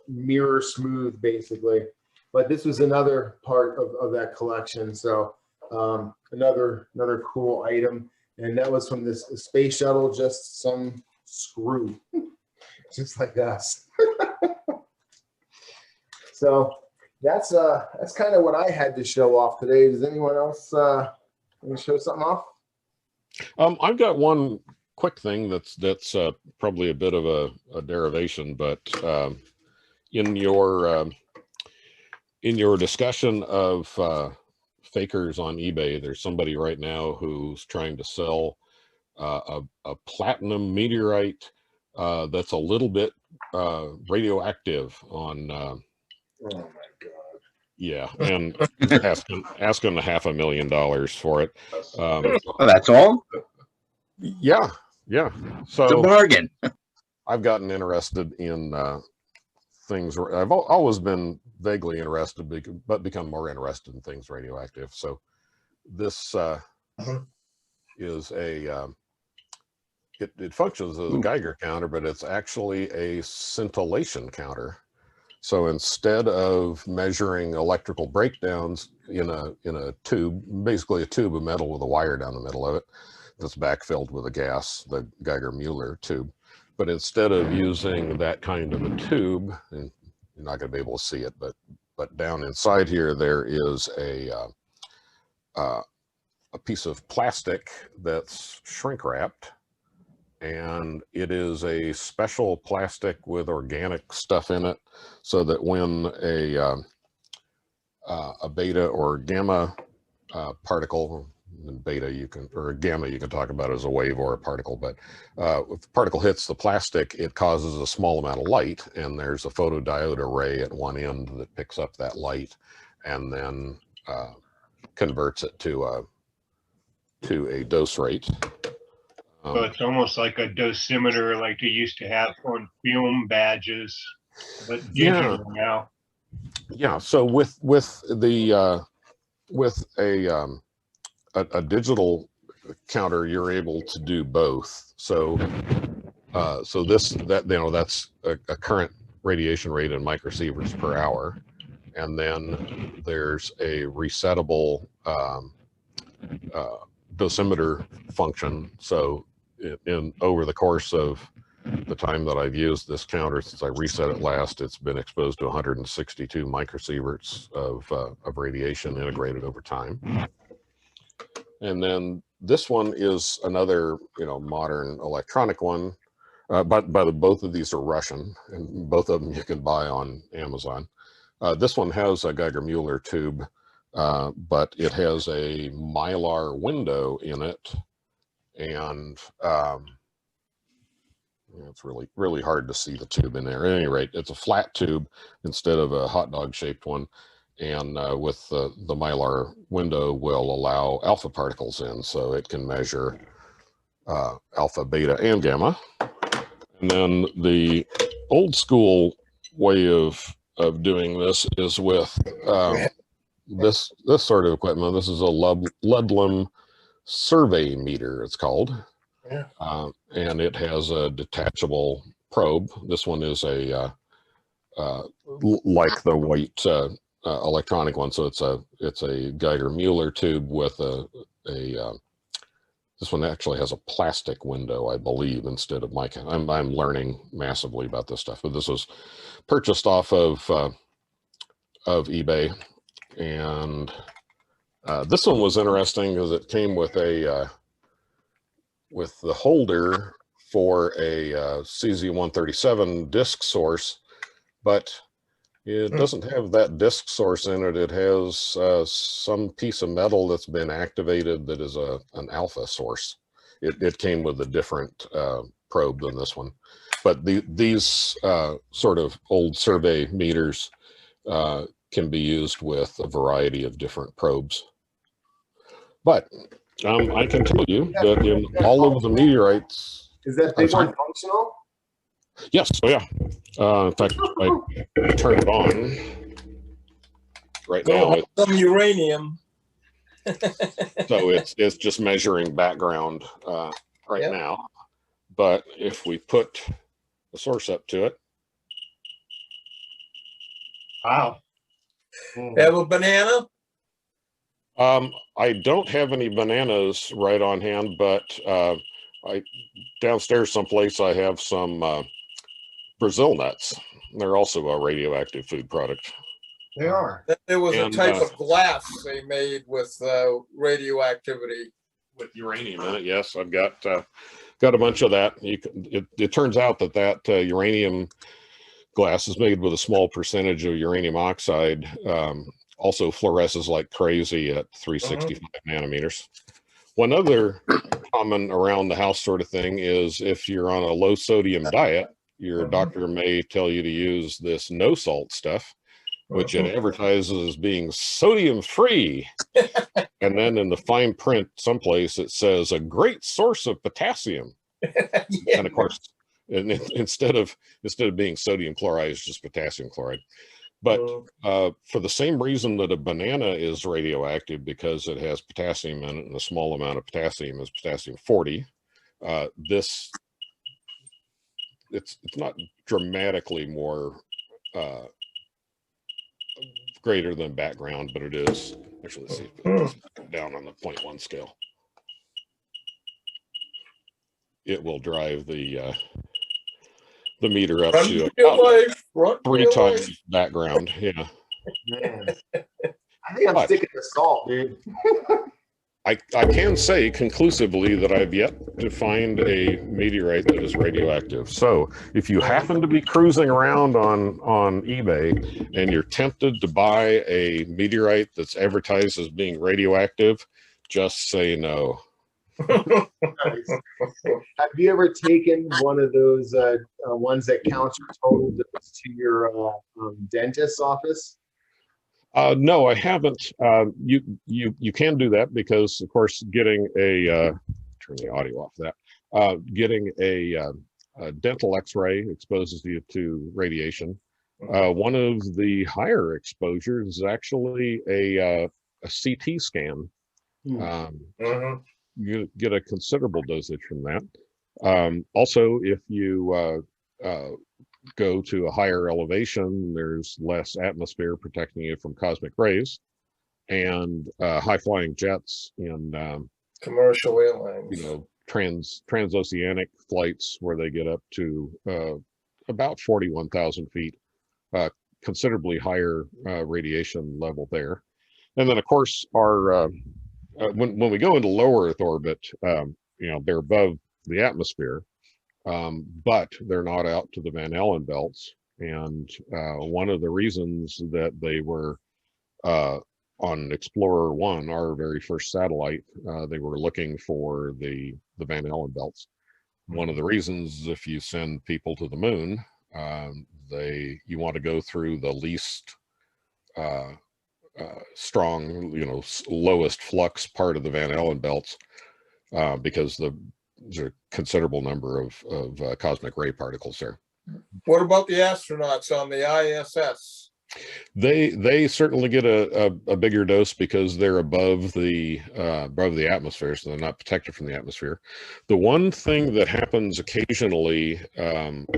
mirror smooth basically. But this was another part of that collection. So another cool item. And that was from this space shuttle, just some screw, just like us. So that's kind of what I had to show off today. Does anyone else want to show something off? I've got one quick thing that's probably a bit of a derivation, but in your discussion of fakers on eBay, there's somebody right now who's trying to sell a platinum meteorite that's a little bit radioactive on oh my God. Yeah, and asking $500,000 for it. Well, that's all? Yeah. So it's a bargain. I've gotten interested in things. I've always been vaguely interested, but become more interested in things radioactive. So this is it functions as a Geiger counter, but it's actually a scintillation counter. So instead of measuring electrical breakdowns in a tube, basically a tube of metal with a wire down the middle of it that's backfilled with a gas, the Geiger-Müller tube, but instead of using that kind of a tube, and you're not going to be able to see it, but down inside here there is a piece of plastic that's shrink wrapped. And it is a special plastic with organic stuff in it, so that when a beta or gamma particle, And beta you can, or gamma you can talk about as a wave or a particle, but if the particle hits the plastic, it causes a small amount of light, and there's a photodiode array at one end that picks up that light and then converts it to a dose rate. So it's almost like a dosimeter like they used to have on film badges, but digital now. Yeah, so with a digital counter, you're able to do both. So that's a current radiation rate in microsieverts per hour, and then there's a resettable dosimeter function. So over the course of the time that I've used this counter since I reset it last, it's been exposed to 162 microsieverts of radiation integrated over time. And then this one is another, modern electronic one. But both of these are Russian, and both of them you can buy on Amazon. This one has a Geiger-Müller tube, but it has a mylar window in it, and it's really, really hard to see the tube in there. At any rate, it's a flat tube instead of a hot dog shaped one. And with the mylar window will allow alpha particles in, so it can measure alpha, beta, and gamma. And then the old school way of doing this is with this sort of equipment. This is a Ludlam survey meter, it's called. Yeah. And it has a detachable probe. This one is a like the white electronic one, so it's a Geiger-Müller tube with this one actually has a plastic window, I believe, instead of mica. I'm learning massively about this stuff, but this was purchased off of eBay, and this one was interesting because it came with with the holder for a CZ137 disc source, but it doesn't have that disc source in it. It has some piece of metal that's been activated that is an alpha source. It came with a different probe than this one. But these sort of old survey meters can be used with a variety of different probes. But I can tell you that in all of the meteorites... Is that big one functional? Yes, oh yeah. In fact, I turn it on right now. Some uranium. So it's just measuring background right now. But if we put the source up to it. Wow. Have a banana? I don't have any bananas right on hand, but downstairs someplace I have some Brazil nuts. They're also a radioactive food product. They are. There was a type of glass they made with radioactivity. With uranium in it, yes. I've got a bunch of that. It turns out that uranium glass is made with a small percentage of uranium oxide. Also fluoresces like crazy at 365 nanometers. One other common around the house sort of thing is if you're on a low sodium diet, your doctor may tell you to use this no salt stuff, which it advertises as being sodium free. And then in the fine print someplace it says a great source of potassium. And of course, instead of being sodium chloride, it's just potassium chloride. But for the same reason that a banana is radioactive, because it has potassium in it, and a small amount of potassium is potassium 40, it's not dramatically more greater than background, but it is. Actually, let's see if it's down on the 0.1 scale. It will drive the meter up to about 3 times background. Yeah. Man. I think I'm sticking to salt, dude. I can say conclusively that I've yet to find a meteorite that is radioactive. So if you happen to be cruising around on eBay and you're tempted to buy a meteorite that's advertised as being radioactive, Just say no. Nice. Have you ever taken one of those ones that counts your total dose to your dentist's office? No, I haven't. You can do that because, of course, getting a turn the audio off that. Getting a dental X-ray exposes you to radiation. One of the higher exposures is actually a CT scan. You get a considerable dosage from that. Also, if you go to a higher elevation, there's less atmosphere protecting you from cosmic rays, and high-flying jets in commercial airlines, transoceanic flights where they get up to about 41,000 feet, considerably higher radiation level there. And then, of course, our when we go into low Earth orbit, they're above the atmosphere, but they're not out to the Van Allen belts. And one of the reasons that they were on Explorer 1, our very first satellite, they were looking for the Van Allen belts. One of the reasons, if you send people to the moon, you want to go through the least strong, lowest flux part of the Van Allen belts, because there's a considerable number of cosmic ray particles there. What about the astronauts on the ISS? They certainly get a bigger dose because they're above the atmosphere, so they're not protected from the atmosphere. The one thing that happens occasionally, and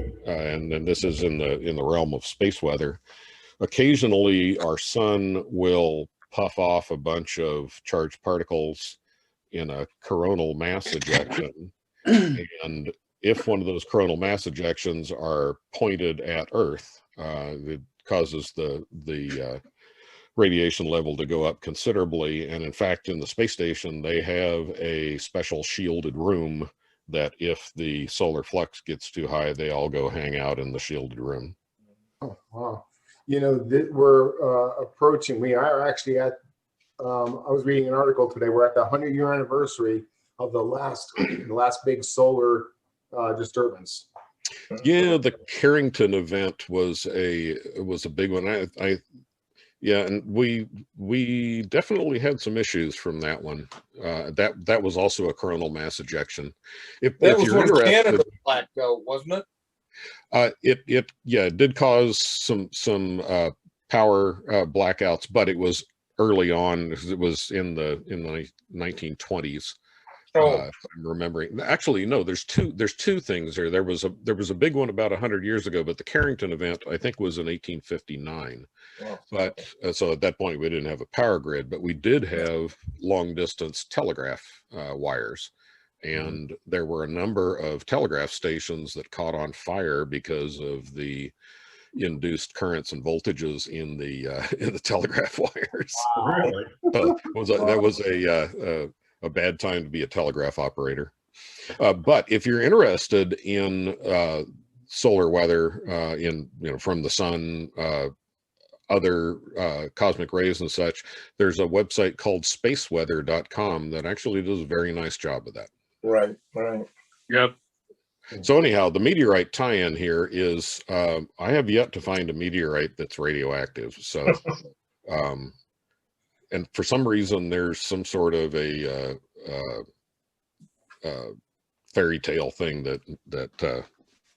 then this is in the realm of space weather, occasionally our sun will puff off a bunch of charged particles in a coronal mass ejection, and if one of those coronal mass ejections are pointed at Earth, it causes the radiation level to go up considerably. And in fact, in the space station, they have a special shielded room that if the solar flux gets too high, they all go hang out in the shielded room. Oh, wow. We're approaching, we are actually at, I was reading an article today, we're at the 100-year anniversary of the last big solar disturbance. Yeah, the Carrington event was a big one. And we definitely had some issues from that one. That was also a coronal mass ejection. If you're interested, Canada blacked out, wasn't it? It did cause some power blackouts, but it was early on. It was in the 1920s. If I'm remembering. Actually, no. There's two things there. There was a big one about 100 years ago, but the Carrington event I think was in 1859. Oh, but so at that point we didn't have a power grid, but we did have long distance telegraph wires. And there were a number of telegraph stations that caught on fire because of the induced currents and voltages in the telegraph wires. Really? That was a bad time to be a telegraph operator. But if you're interested in solar weather, from the sun, other cosmic rays and such, there's a website called spaceweather.com that actually does a very nice job of that. Right. Yep. So anyhow, the meteorite tie-in here is, I have yet to find a meteorite that's radioactive. So, and for some reason, there's some sort of a fairy tale thing that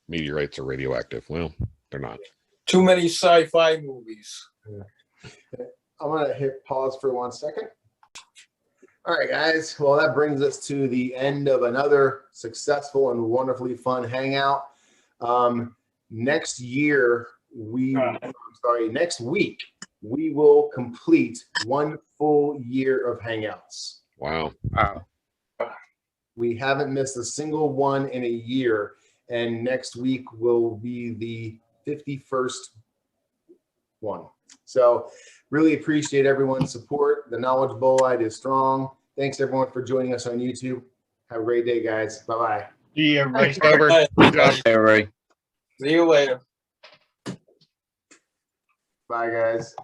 meteorites are radioactive. Well, they're not. Too many sci-fi movies. Yeah. I'm going to hit pause for 1 second. All right, guys. Well, that brings us to the end of another successful and wonderfully fun hangout. Next week, we will complete 1 full year of hangouts. Wow. We haven't missed a single one in a year, and next week will be the 51st one. So really appreciate everyone's support. The Knowledge Bolide is strong. Thanks everyone for joining us on YouTube. Have a great day, guys. Bye-bye. See you, everybody. Thanks, Robert. Good job, everybody. See you later. Bye, guys.